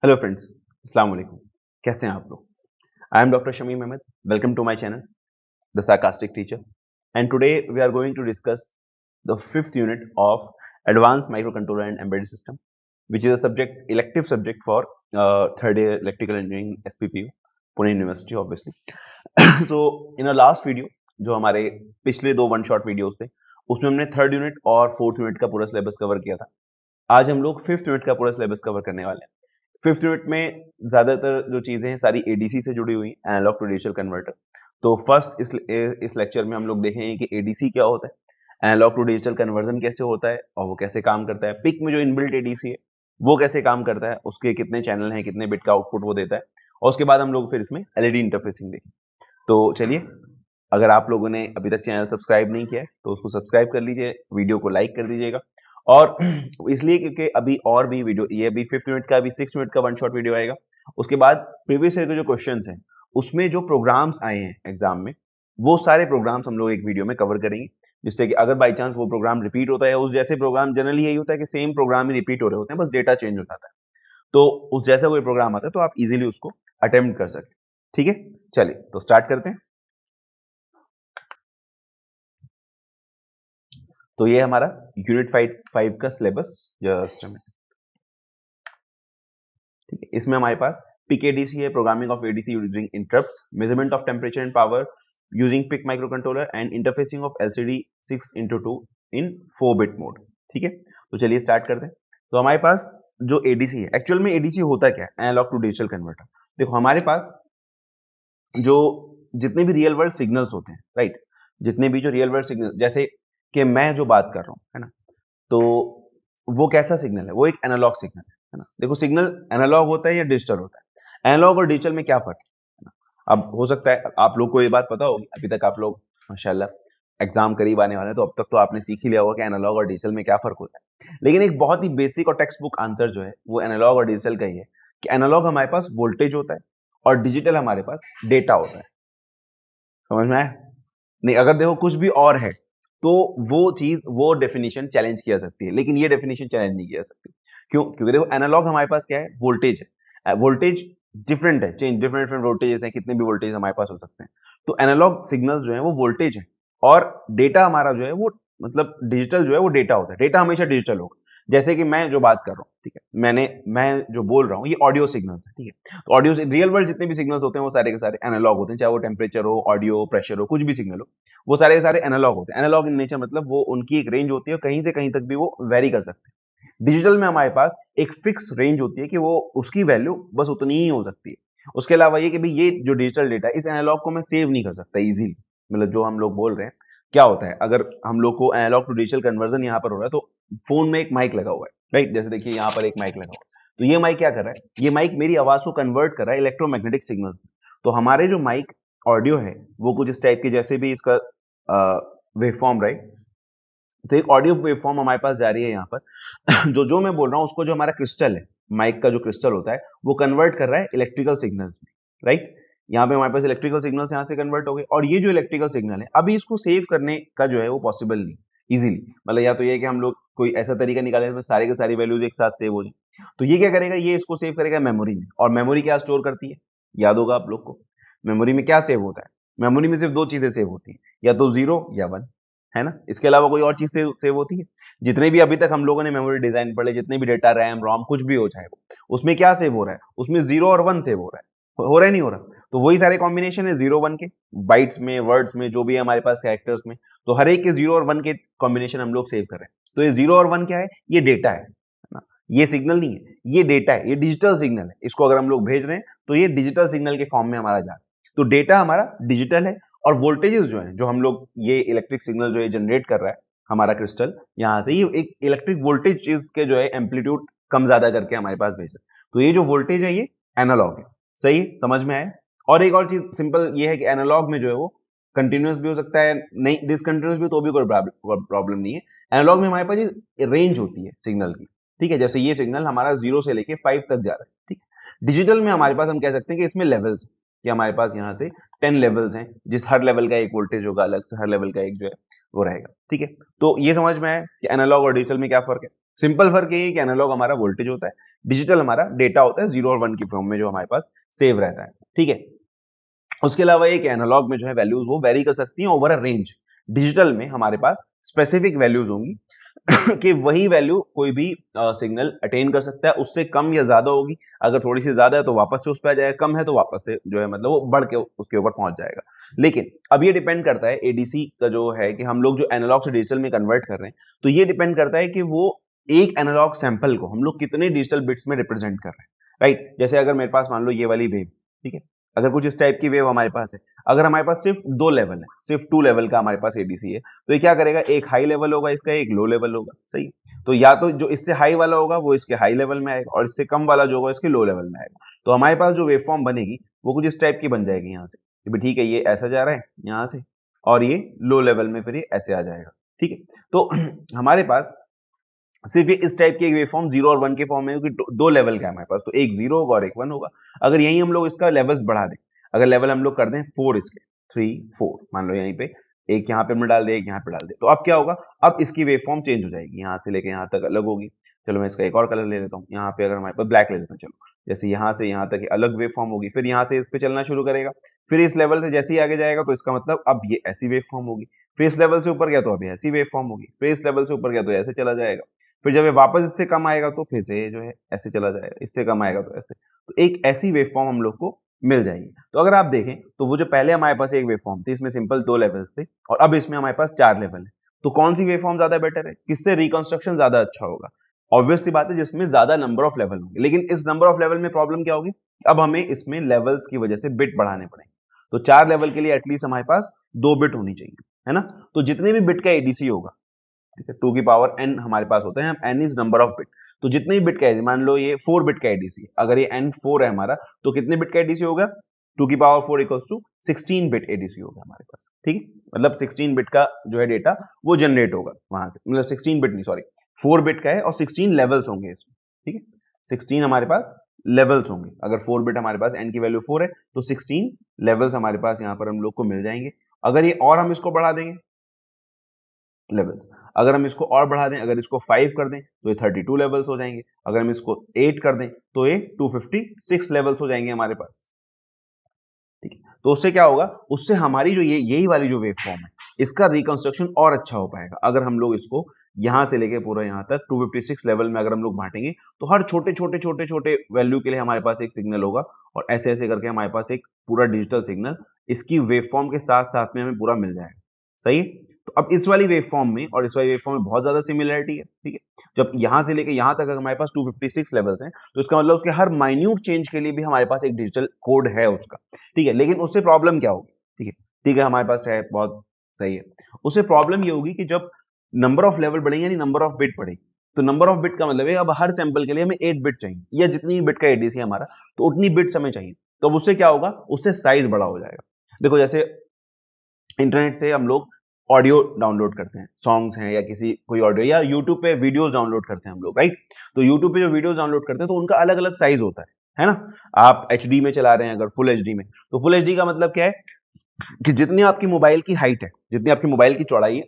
Hello friends, अस्सलाम वालेकुम। कैसे हैं आप लोग? I am doctor Shamim Ahmad. Welcome to my channel the sarcastic teacher and today we are going to discuss the fifth unit of advanced microcontroller and embedded system which is a subject elective subject for third year electrical engineering SPPU Pune university obviously. तो इन अ last video जो हमारे पिछले दो one shot videos थे उसमें हमने third unit और fourth unit का पूरा सिलेबस कवर किया था। आज हम लोग फिफ्थ यूनिट का पूरा सिलेबस कवर करने वाले हैं। फिफ्थ यूनिट में ज्यादातर जो चीजें हैं सारी एडीसी से जुड़ी हुई, एनालॉग टू डिजिटल कन्वर्टर। तो फर्स्ट इस लेक्चर में हम लोग देखेंगे कि एडीसी क्या होता है, एनालॉग टू डिजिटल कन्वर्जन कैसे होता है और वो कैसे काम करता है, पिक में जो इनबिल्ट एडीसी है वो कैसे काम करता है, उसके कितने चैनल हैं, कितने बिट का आउटपुट वो देता है, और उसके बाद हम लोग फिर इसमें एलईडी इंटरफेसिंग देखेंगे। तो चलिए, अगर आप लोगों ने अभी तक चैनल सब्सक्राइब नहीं किया है तो उसको सब्सक्राइब कर लीजिए, वीडियो को लाइक कर दीजिएगा। और इसलिए क्योंकि अभी और भी वीडियो, ये अभी फिफ्थ यूनिट का, अभी सिक्स यूनिट का वन शॉट वीडियो आएगा। उसके बाद प्रीवियस ईयर के जो क्वेश्चंस हैं उसमें जो प्रोग्राम्स आए हैं एग्जाम में, वो सारे प्रोग्राम्स हम लोग एक वीडियो में कवर करेंगे, जिससे कि अगर बाई चांस वो प्रोग्राम रिपीट होता है, उस जैसे प्रोग्राम जनरली यही होता है कि सेम प्रोग्राम ही रिपीट हो रहे होते हैं, बस डेटा चेंज हो जाता है। तो उस जैसा कोई प्रोग्राम आता है तो आप इजीली उसको अटेम्प्ट कर सकते। ठीक है, चलिए तो स्टार्ट करते हैं। तो ये हमारा यूनिट 5 का सिलेबस जस्ट में, ठीक है। इसमें हमारे पास पिक एडीसी है, programming of ADC using interrupts, measurement of temperature and power using PIC microcontroller and interfacing of LCD 6x2 in 4 bit mode. ठीक है, तो चलिए स्टार्ट करते हैं। तो हमारे पास जो एडीसी है, एक्चुअल में एडीसी होता क्या है, एनालॉग टू डिजिटल कन्वर्टर। देखो हमारे पास जो जितने भी रियल वर्ल्ड सिग्नल्स होते हैं, राइट, जितने भी जो रियल वर्ल्ड सिग्नल, जैसे कि मैं जो बात कर रहा हूँ, है ना, तो वो कैसा सिग्नल है, वो एक एनालॉग सिग्नल है ना। देखो सिग्नल एनालॉग होता है या डिजिटल होता है, एनालॉग और डिजिटल में क्या फर्क है ना। अब हो सकता है आप लोग को ये बात पता होगी, अभी तक आप लोग माशाल्लाह एग्जाम करीब आने वाले हैं, तो अब तक तो आपने सीख ही लिया होगा कि एनालॉग और डिजिटल में क्या फर्क होता है। लेकिन एक बहुत ही बेसिक और टेक्स्ट बुक आंसर जो है वो एनालॉग और डिजिटल का ही है कि एनालॉग हमारे पास वोल्टेज होता है और डिजिटल हमारे पास डेटा होता है। समझ में आया? नहीं, अगर देखो कुछ भी और है तो वो चीज, वो डेफिनेशन चैलेंज किया सकती है, लेकिन ये डेफिनेशन चैलेंज नहीं किया सकती। क्यों? क्योंकि देखो एनालॉग हमारे पास क्या है, वोल्टेज है। वोल्टेज डिफरेंट है, चेंज डिफरेंट डिफरेंट वोल्टेजेस हैं, कितने भी वोल्टेज हमारे पास हो सकते हैं। तो एनालॉग सिग्नल्स जो है वो वोल्टेज है, और डेटा हमारा जो है वो, मतलब डिजिटल जो है वो डेटा होता है। डेटा हमेशा डिजिटल होगा। जैसे कि मैं जो बात कर रहा हूँ, ठीक है, मैं जो बोल रहा हूँ ये ऑडियो सिग्नल्स है, ठीक है। तो ऑडियो से रियल वर्ल्ड जितने भी सिग्नल्स होते हैं वो सारे के सारे एनालॉग होते हैं, चाहे वो टेम्परेचर हो, ऑडियो, प्रेशर हो, कुछ भी सिग्नल हो, वो सारे के सारे एनालॉग होते हैं। एनालॉग इन नेचर मतलब वो उनकी एक रेंज होती है, कहीं से कहीं तक भी वो वेरी कर सकते हैं। डिजिटल में हमारे पास एक फिक्स रेंज होती है कि वो उसकी वैल्यू बस उतनी ही हो सकती है। उसके अलावा ये कि भाई ये जो डिजिटल डेटा है, इस एनालॉग को मैं सेव नहीं कर सकता इजीली। मतलब जो हम लोग बोल रहे हैं, क्या होता है, अगर हम लोग को एनालॉग टू डिजिटल कन्वर्जन यहाँ पर हो रहा है तो फोन में एक माइक लगा हुआ है, राइट, जैसे देखिए यहाँ पर एक माइक लगा हुआ है। तो ये माइक क्या कर रहा है, ये माइक मेरी आवाज को कन्वर्ट कर रहा है इलेक्ट्रोमैग्नेटिक सिग्नल्स में। तो हमारे जो माइक ऑडियो है वो कुछ इस टाइप के, जैसे भी इसका वेवफॉर्म, राइट। तो एक ऑडियो वेवफॉर्म हमारे पास जा रही है यहाँ पर। जो जो मैं बोल रहा हूँ उसको, जो हमारा क्रिस्टल है, माइक का जो क्रिस्टल होता है, वो कन्वर्ट कर रहा है इलेक्ट्रिकल सिग्नल्स में, राइट। यहाँ पे हमारे पास इलेक्ट्रिकल सिग्नल्स यहाँ से कन्वर्ट हो गए, और ये जो इलेक्ट्रिकल सिग्नल है अभी इसको सेव करने का जो है वो पॉसिबल नहीं इजीली। मतलब या तो ये कि हम लोग कोई ऐसा तरीका निकाले जिसमें सारे के सारी वैल्यूज एक साथ सेव हो जाए। तो ये क्या करेगा, ये इसको सेव करेगा मेमोरी में। और मेमोरी क्या स्टोर करती है, याद होगा आप लोग को, मेमोरी में क्या सेव होता है, मेमोरी में सिर्फ दो चीजें सेव होती है, या तो 0 या 1, है ना। इसके अलावा कोई और चीज सेव होती है? जितने भी अभी तक हम लोगों ने मेमोरी डिजाइन पढ़े, जितने भी डेटा, रैम, रोम, कुछ भी हो चाहे वो, उसमें क्या सेव हो रहा है, उसमें 0 और 1 सेव हो रहा है। हो रहा है, नहीं हो रहा? तो वही सारे कॉम्बिनेशन है 0 1 के, बाइट्स में, वर्ड्स में, जो भी है हमारे पास कैरेक्टर्स में। तो हर एक के 0 और 1 के कॉम्बिनेशन हम लोग सेव कर रहे हैं। तो ये 0 और 1 क्या है, ये डेटा है ना, ये सिग्नल नहीं है, ये डेटा है, ये डिजिटल सिग्नल है। इसको अगर हम लोग भेज रहे हैं तो ये डिजिटल सिग्नल के फॉर्म में हमारा जा रहा है। तो डेटा हमारा डिजिटल है, और वोल्टेजेस जो है, जो हम लोग, ये इलेक्ट्रिक सिग्नल जो है जनरेट कर रहा है हमारा क्रिस्टल, यहाँ से ये एक इलेक्ट्रिक वोल्टेज चीज के जो है एम्पलीट्यूड कम ज्यादा करके हमारे पास भेज रहा है। तो ये जो वोल्टेज है ये एनालॉग है। सही है, समझ में आया? और एक और चीज सिंपल ये है कि एनालॉग में जो है वो कंटिन्यूस भी हो सकता है, नहीं डिसकंटिन्यूस भी, तो भी कोई प्रॉब्लम नहीं है। एनालॉग में हमारे पास रेंज होती है सिग्नल की, ठीक है। जैसे ये सिग्नल हमारा 0 से लेके 5 तक जा रहा है, ठीक है। डिजिटल में हमारे पास हम कह सकते हैं कि इसमें लेवल्स, कि हमारे पास यहाँ से 10 लेवल्स हैं, जिस हर लेवल का एक वोल्टेज होगा अलग से, हर लेवल का एक जो है वो रहेगा, ठीक है। तो ये समझ में आया कि एनालॉग और डिजिटल में क्या फर्क है। सिंपल फर्क ये है कि एनालॉग हमारा वोल्टेज होता है, डिजिटल हमारा डेटा होता है 0 और 1 की फॉर्म में जो हमारे पास सेव रहता है, ठीक है। उसके अलावा एक एनालॉग में जो है वैल्यूज वो वेरी कर सकती हैं ओवर अ रेंज। डिजिटल में हमारे पास स्पेसिफिक वैल्यूज होंगी कि वही वैल्यू कोई भी सिग्नल अटेन कर सकता है, उससे कम या ज्यादा होगी। अगर थोड़ी सी ज्यादा है तो वापस से उस पर आ जाएगा, कम है तो वापस से जो है मतलब वो बढ़ के उसके ऊपर पहुंच जाएगा। लेकिन अब ये डिपेंड करता है एडीसी का जो है कि हम लोग जो एनालॉग से डिजिटल में कन्वर्ट कर रहे हैं, तो ये डिपेंड करता है कि वो एक एनालॉग सैंपल को हम लोग कितने डिजिटल बिट्स में रिप्रेजेंट कर रहे हैं, राइट। जैसे अगर मेरे पास मान लो ये वाली वेव, ठीक है, अगर कुछ इस टाइप की वेव हमारे पास है, अगर हमारे पास सिर्फ 2 लेवल है, सिर्फ 2 लेवल का हमारे पास एडीसी है, तो ये क्या करेगा, एक हाई लेवल होगा इसका, एक लो लेवल होगा, सही। तो या तो जो इससे हाई वाला होगा वो इसके हाई लेवल में आएगा, और इससे कम वाला जो होगा इसके लो लेवल में आएगा। तो हमारे पास जो वेवफॉर्म बनेगी वो कुछ इस टाइप की बन जाएगी यहाँ से, कि भी ठीक है ये ऐसा जा रहा है यहाँ से, और ये लो लेवल में फिर ये ऐसे आ जाएगा, ठीक है। तो हमारे पास सिर्फ ये इस टाइप की एक वेवफॉर्म 0 और 1 के फॉर्म में, क्योंकि दो लेवल का है हमारे पास, तो एक 0 होगा और एक 1 होगा। अगर यहीं हम लोग इसका लेवल्स बढ़ा दें, अगर लेवल हम लोग कर दें 4 इसके, 3 4 मान लो यहीं पे, एक यहाँ पे मैं डाल दे, एक यहाँ पे डाल दे, तो अब क्या होगा, अब इसकी वेवफॉर्म चेंज हो जाएगी, यहाँ से लेके यहाँ तक अलग होगी। चलो मैं इसका एक और कलर ले लेता हूँ, यहाँ पे अगर हमारे पास ब्लैक ले लेता हूँ, चलो जैसे यहाँ से यहाँ तक अलग वेवफॉर्म होगी, फिर यहाँ से इस पे चलना शुरू करेगा, फिर इस लेवल से जैसे ही आगे जाएगा तो इसका मतलब अब ये ऐसी वेवफॉर्म होगी, फिर इस लेवल से ऊपर गया तो अब ऐसी वेवफॉर्म होगी, फिर इस लेवल से ऊपर गया तो ऐसे चला जाएगा, फिर जब ये वापस इससे कम आएगा तो फिर से जो है ऐसे चला जाएगा, इससे कम आएगा तो ऐसे, तो एक ऐसी वेवफॉर्म हम लोग को मिल जाएगी। तो अगर आप देखें तो वो जो पहले हमारे पास एक वेवफॉर्म थी, इसमें सिंपल 2 लेवल्स थे, और अब इसमें हमारे पास 4 लेवल है, तो कौन सी वेवफॉर्म ज्यादा बेटर है, किससे रिकंस्ट्रक्शन ज्यादा अच्छा होगा? ऑब्वियस सी बात है जिसमें ज्यादा नंबर ऑफ लेवल होंगे, लेकिन इस नंबर ऑफ लेवल में प्रॉब्लम क्या होगी, अब हमें इसमें लेवल्स की वजह से बिट बढ़ाने पड़ेंगे। तो 4 लेवल के लिए एटलीस्ट हमारे पास 2 बिट होनी चाहिए, है ना। तो जितने भी बिट का एडीसी होगा, ठीक है, 2 की पावर n हमारे पास होते हैं, n is number of bit, तो जितने भी बिट का मान लो ये 4 बिट का एडीसी, अगर ये n 4 है हमारा, तो कितने बिट का एडीसी होगा, 2 की power 4 equals to 16 bit ADC होगा हमारे पास, ठीक है। मतलब 16 बिट का जो है डेटा वो जनरेट होगा वहां से, मतलब 16 बिट नहीं, सॉरी 4 बिट का है, और 16 लेवल्स होंगे इसमें, ठीक है। 16 हमारे पास लेवल्स होंगे, अगर 4 बिट हमारे पास n की वैल्यू 4 है तो 16 लेवल्स हमारे पास यहाँ पर हम लोग को मिल जाएंगे। अगर ये और हम इसको बढ़ा देंगे लेवल्स, अगर हम इसको और बढ़ा दें, अगर इसको 5 कर दें तो ये 32 लेवल्स हो जाएंगे, अगर हम इसको 8 कर दें तो ये 256 लेवल्स हो जाएंगे हमारे पास, ठीक है। तो उससे क्या होगा, उससे हमारी जो यही वाली जो वेव फॉर्म है इसका रिकंस्ट्रक्शन और अच्छा हो पाएगा। अगर हम लोग इसको यहां से लेके पूरा यहां तक 256 लेवल में अगर हम लोग बांटेंगे, तो हर छोटे छोटे छोटे छोटे वैल्यू के लिए हमारे पास एक सिग्नल होगा, और ऐसे ऐसे करके हमारे पास एक पूरा डिजिटल सिग्नल इसकी वेव फॉर्म के साथ साथ में हमें पूरा मिल जाएगा, सही है। तो अब इस वाली वेव फॉर्म में और इस वाली वेव फॉर्म में बहुत ज्यादा सिमिलरिटी है, ठीक है। जब यहां से लेके यहां तक अगर हमारे पास 256 लेवल्स हैं, तो इसका मतलब उसके हर माइन्यूट चेंज के लिए भी हमारे पास एक डिजिटल कोड है उसका, ठीक है। लेकिन उससे प्रॉब्लम क्या होगी, ठीक है, ठीक है हमारे पास है, बहुत सही है। उससे प्रॉब्लम ये होगी कि जब नंबर ऑफ लेवल बढ़ेंगे यानी नंबर ऑफ बिट बढ़ेगी, तो नंबर ऑफ बिट का मतलब है अब हर सैंपल के लिए हमें 8 बिट चाहिए, या जितनी बिट का एडीसी है हमारा तो उतनी बिट्स हमें चाहिए। तो अब उससे क्या होगा, उससे साइज बड़ा हो जाएगा। देखो जैसे इंटरनेट से हम लोग ऑडियो डाउनलोड करते हैं, सॉन्ग्स हैं या किसी कोई ऑडियो, या यूट्यूब पे वीडियोस डाउनलोड करते हैं हम लोग, राइट। तो यूट्यूब पे जो वीडियोस डाउनलोड करते हैं तो उनका अलग अलग साइज होता है ना। आप एचडी में चला रहे हैं, अगर फुल एचडी में, तो फुल एचडी का मतलब क्या है कि जितनी आपकी मोबाइल की हाइट है, जितनी आपकी मोबाइल की चौड़ाई है,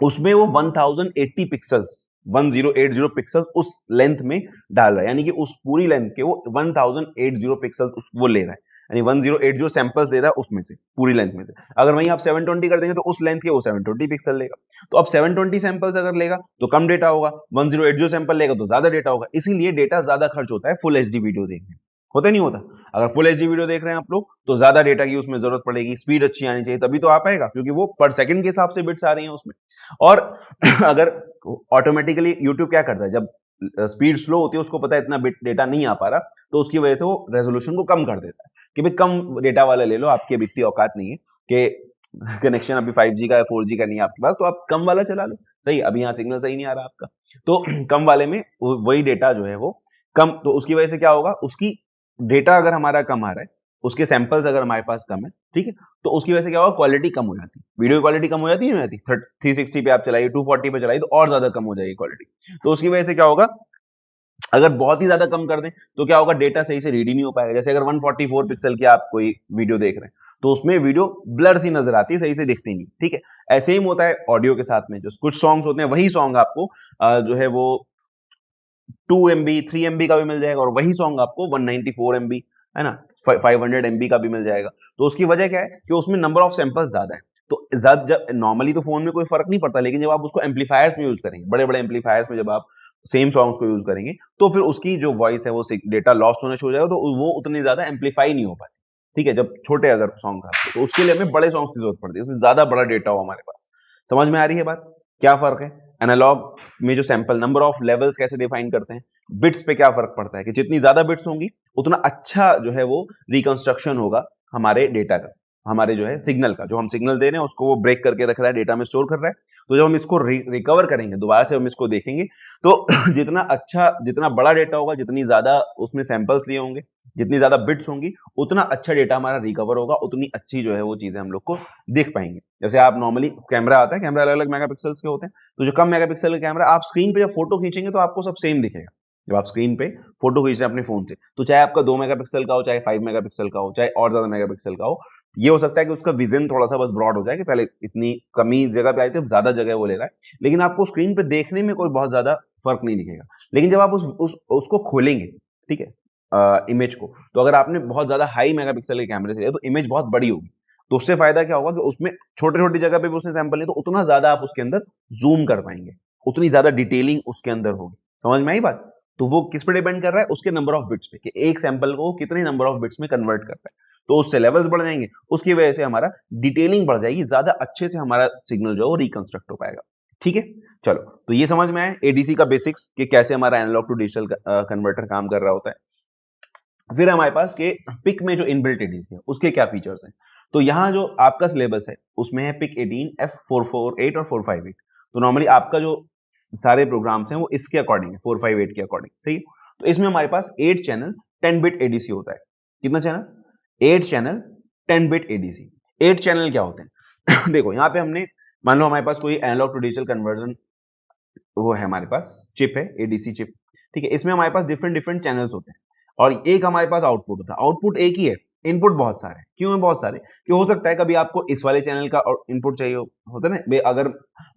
उसमें वो 1080 पिक्सल्स 1080 पिक्सल्स उस लेंथ में डाल रहा है, यानी कि उस पूरी लेंथ के वो 1080 पिक्सल्स वो ले रहा है, यानी 1080 सैंपल्स दे रहा है उसमें से, पूरी लेंथ में से। अगर वहीं आप 720 कर देंगे तो उस लेंथ के वो 720 पिक्सल लेगा। तो अब 720 सैंपल्स अगर लेगा तो कम डेटा होगा, 1080 सैंपल लेगा तो ज्यादा डेटा होगा, इसीलिए डेटा ज्यादा खर्च होता है फुल एचडी वीडियो देखने में, होता नहीं होता। अगर फुल एचडी वीडियो देख रहे हैं आप लोग तो ज्यादा डेटा की उसमें जरूरत पड़ेगी, स्पीड अच्छी आनी चाहिए, तभी तो आ पाएगा, क्योंकि वो पर सेकंड के हिसाब से बिट्स आ रही हैं उसमें। और अगर ऑटोमेटिकली यूट्यूब क्या करता है, जब स्पीड स्लो होती है उसको पता है इतना बिट डेटा नहीं आ पा रहा, तो उसकी वजह से वो रेजोल्यूशन को कम कर देता है कि भाई कम डेटा वाला ले लो, आपकी अभी इतनी औकात नहीं है कि कनेक्शन अभी 5G का है 4G का नहीं है आपके पास, तो आप कम वाला चला लो, सही। अभी यहाँ सिग्नल सही नहीं आ रहा आपका, तो कम वाले में वही डेटा जो है वो कम, तो उसकी वजह से क्या होगा, उसकी डेटा अगर हमारा कम आ रहा है, उसके सैंपल्स अगर हमारे पास कम है, ठीक है, तो उसकी वजह से क्या होगा, क्वालिटी कम हो जाती है, वीडियो क्वालिटी कम हो जाती है, नहीं जाती। 360 पे आप चलाइए, 240 पे चलाइए तो और ज्यादा कम हो जाएगी क्वालिटी। तो उसकी वजह से क्या होगा, अगर बहुत ही ज्यादा कम कर दें तो क्या होगा, डेटा सही से रीड ही नहीं हो पाएगा। जैसे अगर 144 पिक्सल की आप कोई वीडियो देख रहे हैं तो उसमें वीडियो ब्लर सी नजर आती है, सही से दिखती नहीं, ठीक है। ऐसे ही होता है ऑडियो के साथ में, जो कुछ सॉन्ग्स होते हैं वही सॉन्ग आपको जो है वो 2 MB 3 MB का भी मिल जाएगा, और वही सॉन्ग आपको 194 MB है ना 500 MB का भी मिल जाएगा। तो उसकी वजह क्या है कि उसमें नंबर ऑफ सैंपल्स ज्यादा है। तो जब नॉर्मली तो फोन में कोई फर्क नहीं पड़ता, लेकिन जब आप उसको एम्पलीफायर्स में यूज करेंगे, बड़े बड़े एम्पलीफायर्स में जब आप सेम सॉन्ग्स को यूज करेंगे, तो फिर उसकी जो वॉइस है वो डेटा लॉस्ट होना शुरू हो जाएगा, तो वो उतनी ज्यादा एम्पलीफाई नहीं हो पाए। ठीक है, जब छोटे अगर सॉन्ग था तो उसके लिए हमें बड़े सॉन्ग की जरूरत पड़ती है, उसमें ज्यादा बड़ा डेटा हो हमारे पास। समझ में आ रही है बात? क्या फर्क है? एनालॉग में जो सैंपल नंबर ऑफ लेवल्स कैसे डिफाइन करते हैं, बिट्स पे क्या फर्क पड़ता है कि जितनी ज्यादा बिट्स होंगी उतना अच्छा जो है वो रिकंस्ट्रक्शन होगा हमारे डेटा का, हमारे जो है सिग्नल का, जो हम सिग्नल दे रहे हैं उसको वो ब्रेक करके रख रहा है, डेटा में स्टोर कर रहा है। तो जब हम इसको रिकवर करेंगे, दोबारा से हम इसको देखेंगे, तो जितना अच्छा, जितना बड़ा डेटा होगा, जितनी ज्यादा उसमें सैंपल्स लिए होंगे, जितनी ज्यादा बिट्स होंगी, उतना अच्छा डेटा हमारा रिकवर होगा, उतनी अच्छी जो है वो चीजें हम लोग को देख पाएंगे। जैसे आप नॉर्मली कैमरा आता है, कैमरा अलग अलग मेगापिक्सल्स के होते हैं, तो जो कम मेगापिक्सल का कैमरा, आप स्क्रीन पे जब फोटो खींचेंगे तो आपको सब सेम दिखेगा। जब आप स्क्रीन पे फोटो खींच रहे हैं अपने फोन से, तो चाहे आपका 2 मेगापिक्सल का हो, चाहे 5 मेगापिक्सल का हो, चाहे और ज्यादा मेगापिक्सल का हो, ये हो सकता है कि उसका विजन थोड़ा सा बस ब्रॉड हो जाए, कि पहले इतनी कमी जगह पे आई थी, अब ज्यादा जगह वो ले रहा है, लेकिन आपको स्क्रीन पे देखने में कोई बहुत ज्यादा फर्क नहीं दिखेगा। लेकिन जब आप उसको खोलेंगे, ठीक है, इमेज को, तो अगर आपने बहुत ज्यादा हाई मेगापिक्सल के कैमरे से लिया तो इमेज बहुत बड़ी होगी। तो उससे फायदा क्या होगा कि उसमें छोटे छोटी जगह पे भी उसने सैंपल लिया, तो उतना ज्यादा आप उसके अंदर जूम कर पाएंगे, उतनी ज्यादा डिटेलिंग उसके अंदर होगी। समझ में आई बात? तो वो किस पे डिपेंड कर रहा है? उसके नंबर ऑफ बिट्स पे, कि एक सैंपल को कितने नंबर ऑफ बिट्स में कन्वर्ट कर रहा है। तो उससे लेवल्स बढ़ जाएंगे, उसकी वजह से हमारा डिटेलिंग बढ़ जाएगी, ज्यादा अच्छे से हमारा सिग्नल जो है वो रिकंस्ट्रक्ट हो पाएगा। ठीक है, चलो, तो ये समझ में आया एडीसी का बेसिक्स, कि कैसे हमारा एनालॉग टू डिजिटल कन्वर्टर काम कर रहा होता है। फिर हमारे पास के पिक में जो इनबिल्ट एडीसी है उसके क्या फीचर्स हैं। तो यहाँ जो आपका सिलेबस है उसमें है पिक 18 F448 और 458। तो नॉर्मली आपका जो सारे प्रोग्राम्स हैं वो इसके अकॉर्डिंग है, 458 के अकॉर्डिंग, सही है। तो इसमें हमारे पास 8 चैनल 10 बिट एडीसी होता है। कितना channel? 8 channel 10 bit ADC. 8 channel क्या होते हैं? देखो यहाँ पे हमने, मान लो हमारे पास कोई एनालॉग टू डिजिटल कन्वर्जन वो है, हमारे पास चिप है, एडीसी चिप, ठीक है। इसमें हमारे पास डिफरेंट डिफरेंट चैनल्स होते हैं, और एक हमारे पास आउटपुट होता है। आउटपुट एक ही है, इनपुट बहुत सारे हैं। क्यों है बहुत सारे? कि हो सकता है कभी आपको इस वाले चैनल का इनपुट चाहिए होता है ना, अगर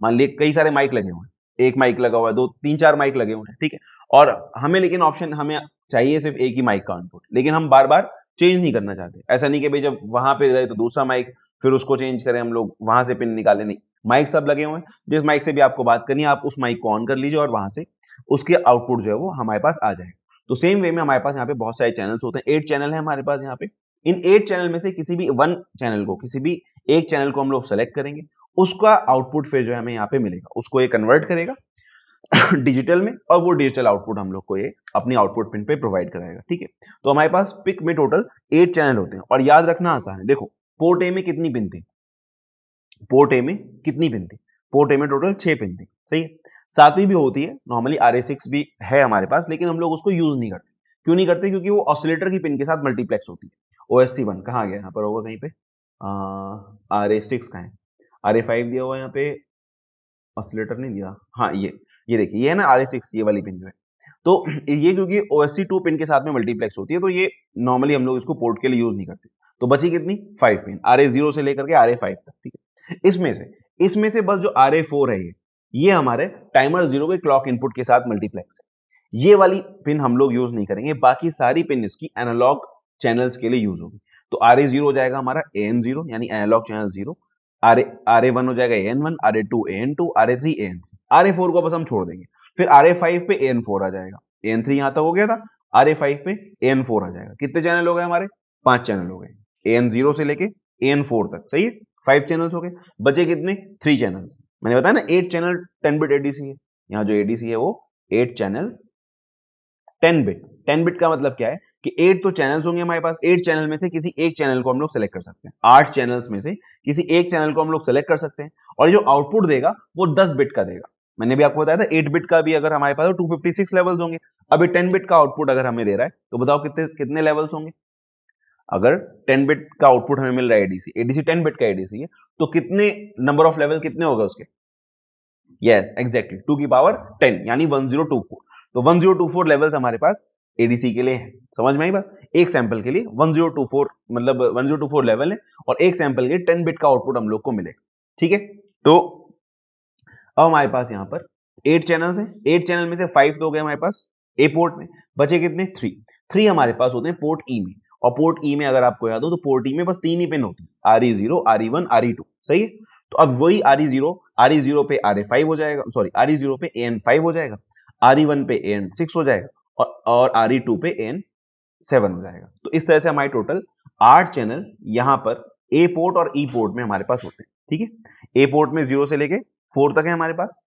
मान लीजिए कई सारे माइक लगे हुए हैं, एक माइक लगा हुआ है, 2 3 4 माइक लगे हुए हैं, ठीक है, और हमें लेकिन ऑप्शन हमें चाहिए सिर्फ एक ही माइक का इनपुट, लेकिन हम बार बार चेंज नहीं करना चाहते। ऐसा नहीं कि भाई जब वहां पे गए तो दूसरा माइक, फिर उसको चेंज करें हम लोग, वहां से पिन निकाले, नहीं, माइक सब लगे हुए हैं, जिस माइक से भी आपको बात करनी है आप उस माइक को ऑन कर लीजिए, और वहां से उसके आउटपुट जो है वो हमारे पास आ जाएगा। तो सेम वे में हमारे पास यहाँ पे बहुत सारे चैनल्स होते हैं, 8 चैनल है हमारे पास यहाँ पे। इन 8 चैनल में से किसी भी वन चैनल को, किसी भी एक चैनल को हम लोग सेलेक्ट करेंगे, उसका आउटपुट फिर जो है हमें यहाँ पे मिलेगा, उसको ये कन्वर्ट करेगा डिजिटल में, और वो डिजिटल आउटपुट हम लोग को ये अपनी आउटपुट पिन पे प्रोवाइड कराएगा। ठीक है, तो हमारे पास पिक में टोटल 8 चैनल होते हैं, और याद रखना आसान है। देखो पोर्ट ए में कितनी पिन थी, पोर्ट ए में कितनी पिन थी, पोर्ट ए में टोटल 6 पिन थी, सही है। सातवीं भी होती है नॉर्मली, RA6 भी है हमारे पास, लेकिन हम लोग उसको यूज नहीं करते। क्यों नहीं करते? क्योंकि वो ऑसिलेटर की पिन के साथ मल्टीप्लेक्स होती है। OSC1 कहाँ गया, यहाँ पर होगा कहीं पे, RA6 का है, RA5 दिया हुआ यहाँ पे, ऑसिलेटर नहीं दिया, हाँ ये देखिए, ये है ना RA6, ये वाली पिन जो है। तो ये क्योंकि OSC2 पिन के साथ में मल्टीप्लेक्स होती है, तो ये नॉर्मली हम लोग इसको पोर्ट के लिए यूज नहीं करते। तो बची कितनी? 5 पिन, RA0 से लेकर के RA5 तक, ठीक है। इसमें से बस जो RA4 है, ये हमारे टाइमर 0 के क्लॉक इनपुट के साथ मल्टीप्लेक्स है। ये वाली पिन हम लोग यूज नहीं करेंगे, बाकी सारी पिन इसकी एनालॉग चैनल्स के लिए यूज होगी। तो RA0 हो जाएगा हमारा AN0, यानी एनालॉग चैनल 0, RA1 हो जाएगा AN1, RA2 AN2, RA3 AN3, RA4 को बस हम छोड़ देंगे। फिर RA5 पे AN4 आ जाएगा, AN3 यहां तक हो गया था, RA5 पे AN4 आ जाएगा। कितने चैनल हो गए हमारे? 5 चैनल हो गए, AN0 से लेके AN4 तक, सही है। 5 चैनल्स हो गए, बचे कितने? 3 चैनल। मैंने बताया ना 8 चैनल 10 बिट एडीसी है, यहाँ जो एडीसी है वो 8 चैनल 10 बिट। 10 बिट का मतलब क्या है कि 8 तो चैनल्स होंगे हमारे पास, 8 चैनल में से किसी एक चैनल को हम लोग सेलेक्ट कर सकते हैं, 8 चैनल्स में से किसी एक चैनल को हम लोग सेलेक्ट कर सकते हैं, और जो आउटपुट देगा वो 10 बिट का देगा। मैंने भी आपको बताया था 8 बिट का भी अगर हमारे पास 256 लेवल्स होंगे। अभी 10 बिट का आउटपुट अगर हमें दे रहा है, तो बताओ कितने कितने लेवल्स होंगे? अगर 10 बिट का आउटपुट हमें मिल रहा है, एडीसी 10 बिट का एडीसी है, तो कितने नंबर ऑफ लेवल कितने होगा उसके? यस एग्जैक्टली 2 की पावर 10, यानी 1024। तो 1024 लेवल्स हमारे पास एडीसी के लिए है। समझ में आई बात? एक सैंपल के लिए 1024, मतलब 1024 लेवल है, और एक सैंपल के 10 बिट का आउटपुट हम लोग को मिलेगा। ठीक है, तो अब हमारे पास यहाँ पर 8 चैनल्स हैं, 8 चैनल में से 5 तो हो गए हमारे पास ए पोर्ट में, बचे कितने 3 हमारे पास होते हैं पोर्ट ई में, और पोर्ट ई में अगर आपको याद हो तो पोर्ट ई में बस 3 ही पिन होती है, RE0 RE1 RE2, सही है। तो अब वही RE0 पे RA5 हो जाएगा, सॉरी RE0 पे AN5 हो जाएगा, RE1 पे AN6 हो जाएगा, और RE2 पे AN7 हो जाएगा। तो इस तरह से हमारे टोटल 8 चैनल यहाँ पर ए पोर्ट और ई पोर्ट में हमारे पास होते हैं, ठीक है। ए पोर्ट में 0 से लेके 4 तक है हमारे पास,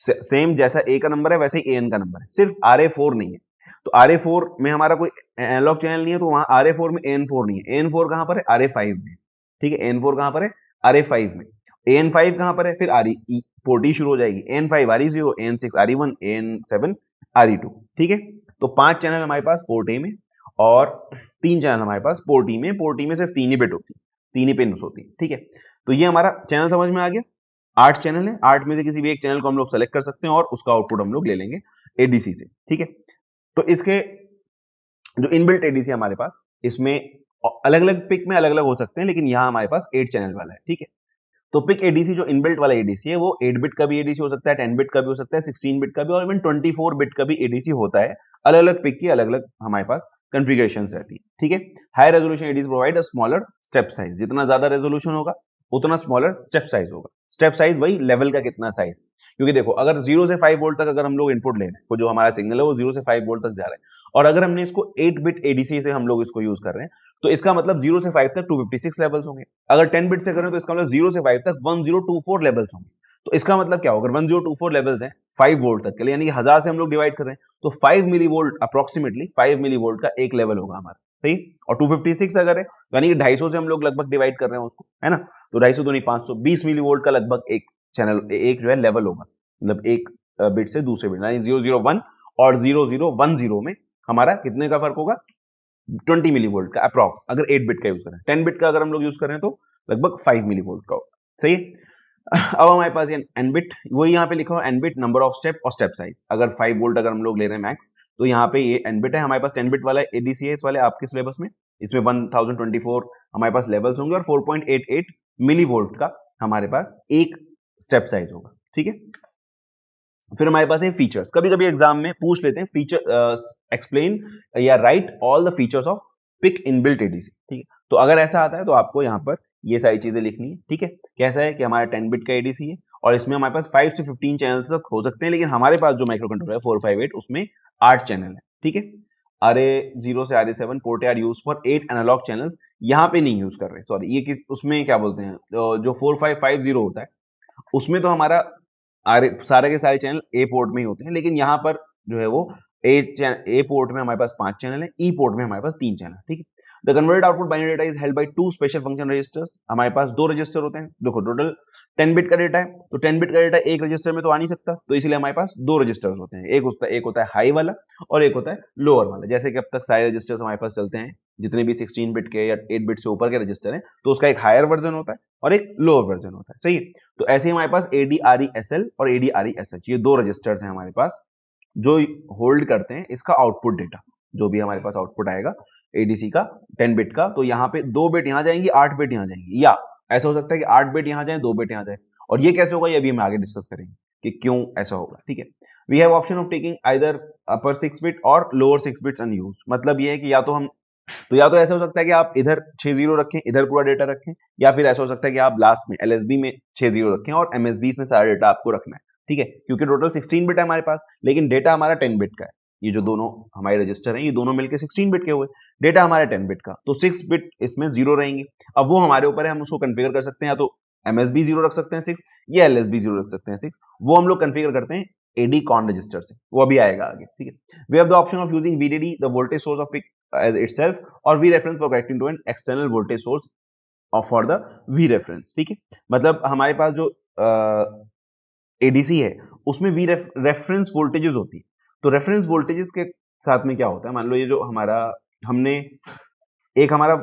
सेम जैसा ए का नंबर है वैसे ही एन का नंबर है, सिर्फ RA4 नहीं है। तो RA4 में हमारा कोई एनालॉग चैनल नहीं है, तो वहां RA4 में AN4 नहीं है। AN4 कहां पर है, RA5 में, ठीक है। AN4 कहां पर है, RA5 में। AN5 कहां पर है, फिर RE पोर्ट ई शुरू हो जाएगी, AN5 RE0, AN6 RE1, AN7 RE2, ठीक है। तो 5 चैनल हमारे पास पोर्ट ए में, और 3 चैनल हमारे पास पोर्ट ई में। पोर्ट ई में सिर्फ 3 ही बिट होती है, 3 ही पिन होती है, ठीक है। तो ये हमारा चैनल समझ में आ गया। 8 चैनल है, 8 में से किसी भी एक चैनल को हम लोग सेलेक्ट कर सकते हैं और उसका आउटपुट हम लोग ले लेंगे एडीसी से, ठीक है। तो इसके जो इनबिल्ट एडीसी हमारे पास, इसमें अलग अलग पिक में अलग अलग हो सकते हैं, लेकिन यहाँ हमारे पास 8 चैनल वाला है, ठीक है। तो पिक एडीसी जो इनबिल्ट वाला एडीसी है वो 8 बिट का भी एडीसी हो सकता है, 10 बिट का भी हो सकता है, 16 बिट का भी, और इवन 24 बिट का भी एडीसी होता है। अलग अलग पिक की अलग अलग हमारे पास कॉन्फ़िगरेशंस रहती है, ठीक है। High resolution ADC provide a smaller step size, जितना ज्यादा रेजोल्यूशन होगा उतना स्मॉलर स्टेप साइज होगा। स्टेप साइज वही लेवल का कितना साइज, क्योंकि देखो अगर 0 से 5 वोल्ट तक अगर हम लोग इनपुट ले रहे हैं, जो हमारा सिग्नल है वो 0 से 5 वोल्ट तक जा रहा है, और अगर हमने इसको 8 बिट एडीसी से हम लोग इसको यूज कर रहे हैं, तो इसका मतलब 0 से 5 तक 256 लेवल्स होंगे। अगर 10 बिट से करें तो इसका मतलब 0 से 5 तक 1024 लेवल्स होंगे। तो इसका मतलब क्या होगा, अगर 1024 लेवल्स हैं 5 वोल्ट तक के लिए, यानी कि 1000 से हम लोग डिवाइड कर रहे हैं, तो 5 millivolt, approximately 5 millivolt का एक लेवल होगा हमारा, सही। और 256 अगर है, यानी कि 250 से हम लोग लगभग डिवाइड कर रहे हैं उसको, है ना। तो 250 तो नहीं, 520 मिली वोल्ट का लगभग एक चैनल, एक जो है लेवल होगा, मतलब एक बिट से दूसरे बिट, यानी 001 और 0010 में हमारा कितने का फर्क होगा, 20 मिली वोल्ट का अप्रॉक्स, अगर 8 बिट का यूज करें। 10 बिट का अगर हम लोग यूज करें तो लगभग 5 मिली वोल्ट का होगा, सही है। अब हमारे पास ये एन बिट, वही यहाँ पे लिखा हुआ N bit, number of step और स्टेप साइज। अगर 5 वोल्ट अगर हम लोग ले रहे हैं मैक्स, तो यहाँ पे ये एन बिट है। हमारे पास 10 बिट वाला एडीसी है इस वाले आपके सिलेबस में, इसमें 1024 हमारे पास लेवल्स होंगे, और 4.88 मिली वोल्ट का हमारे पास एक स्टेप साइज होगा, ठीक है। फिर हमारे पास है फीचर्स। कभी कभी एग्जाम में पूछ लेते हैं फीचर एक्सप्लेन या write all the features of PIC inbuilt ADC, ठीक है। तो अगर ऐसा आता है तो आपको यहाँ पर ये सारी चीजें लिखनी है, ठीक है। कैसा है कि हमारा 10 बिट का एडीसी है, और इसमें हमारे पास 5 से 15 चैनल्स तक हो सकते हैं, लेकिन हमारे पास जो माइक्रो कंट्रोलर है 458 उसमें 8 चैनल है, ठीक है। RA0 से RA7 port are use for 8 analog channels, यहाँ पे नहीं यूज कर रहे, सॉरी, ये उसमें क्या बोलते हैं, जो 4550 होता है उसमें तो हमारा सारे के सारे चैनल ए पोर्ट में ही होते हैं, लेकिन यहाँ पर जो है वो ए पोर्ट में हमारे पास 5 चैनल है, ई पोर्ट में हमारे पास 3 चैनल, ठीक है। The converted output binary data is held by 2 special function registers. हमारे पास 2 रजिस्टर होते हैं। देखो टोटल 10 बिट का डेटा है, तो 10 बिट का डेटा एक रजिस्टर में तो आ नहीं सकता, तो इसलिए हमारे पास 2 रजिस्टर्स होते हैं। एक होता है हाई वाला और एक होता है लोअर वाला। जैसे कि अब तक सारे रजिस्टर्स हमारे पास चलते हैं, जितने भी 16 बिट के या 8 बिट से ऊपर के रजिस्टर हैं, तो उसका एक हायर वर्जन होता है और एक लोअर वर्जन होता है, सही है। तो ऐसे ही हमारे पास ADRESL और ADRESH, ये 2 रजिस्टर्स हैं हमारे पास, जो होल्ड करते हैं इसका आउटपुट डेटा। जो भी हमारे पास आउटपुट आएगा एडीसी का 10 बिट का, तो यहाँ पे 2 बिट यहाँ जाएंगी, 8 बिट यहाँ जाएंगी, या ऐसा हो सकता है कि 8 बिट यहाँ जाए, 2 बिट यहाँ जाए। और ये कैसे होगा, ये भी हम आगे डिस्कस करेंगे कि क्यों ऐसा होगा, ठीक है। We have option of taking either upper 6 bit और लोअर 6 बिट्स अनयूज्ड। मतलब ये है कि या तो ऐसा हो सकता है कि आप इधर 6 जीरो रखें, इधर पूरा डेटा रखें, या फिर ऐसा हो सकता है कि आप लास्ट में LSB में 6 जीरो रखें और MSB में सारा डेटा आपको रखना है, ठीक है। क्योंकि टोटल 16 बिट है हमारे पास, लेकिन डेटा हमारा 10 बिट का है। ये जो दोनों हमारे रजिस्टर हैं, ये दोनों मिलकर 16 बिट के हुए, डेटा हमारा 10 बिट का, तो 6 बिट इसमें जीरो रहेंगे। अब वो हमारे ऊपर है, हम उसको कन्फिगर कर सकते हैं, या तो MSB जीरो रख सकते हैं 6, या LSB जीरो रख सकते हैं 6। वो हम लोग कन्फिगर करते हैं AD कॉन रजिस्टर से, वो अभी आएगा आगे, ठीक है। We have the option of using VDD, the voltage source of PIC as itself, और V reference for connecting to an external voltage source for the V reference, ठीक है। मतलब हमारे पास जो ADC है उसमें V रेफरेंस वोल्टेजेस होती है। तो रेफरेंस वोल्टेजेस के साथ में क्या होता है, मान लो ये जो हमने एक हमारा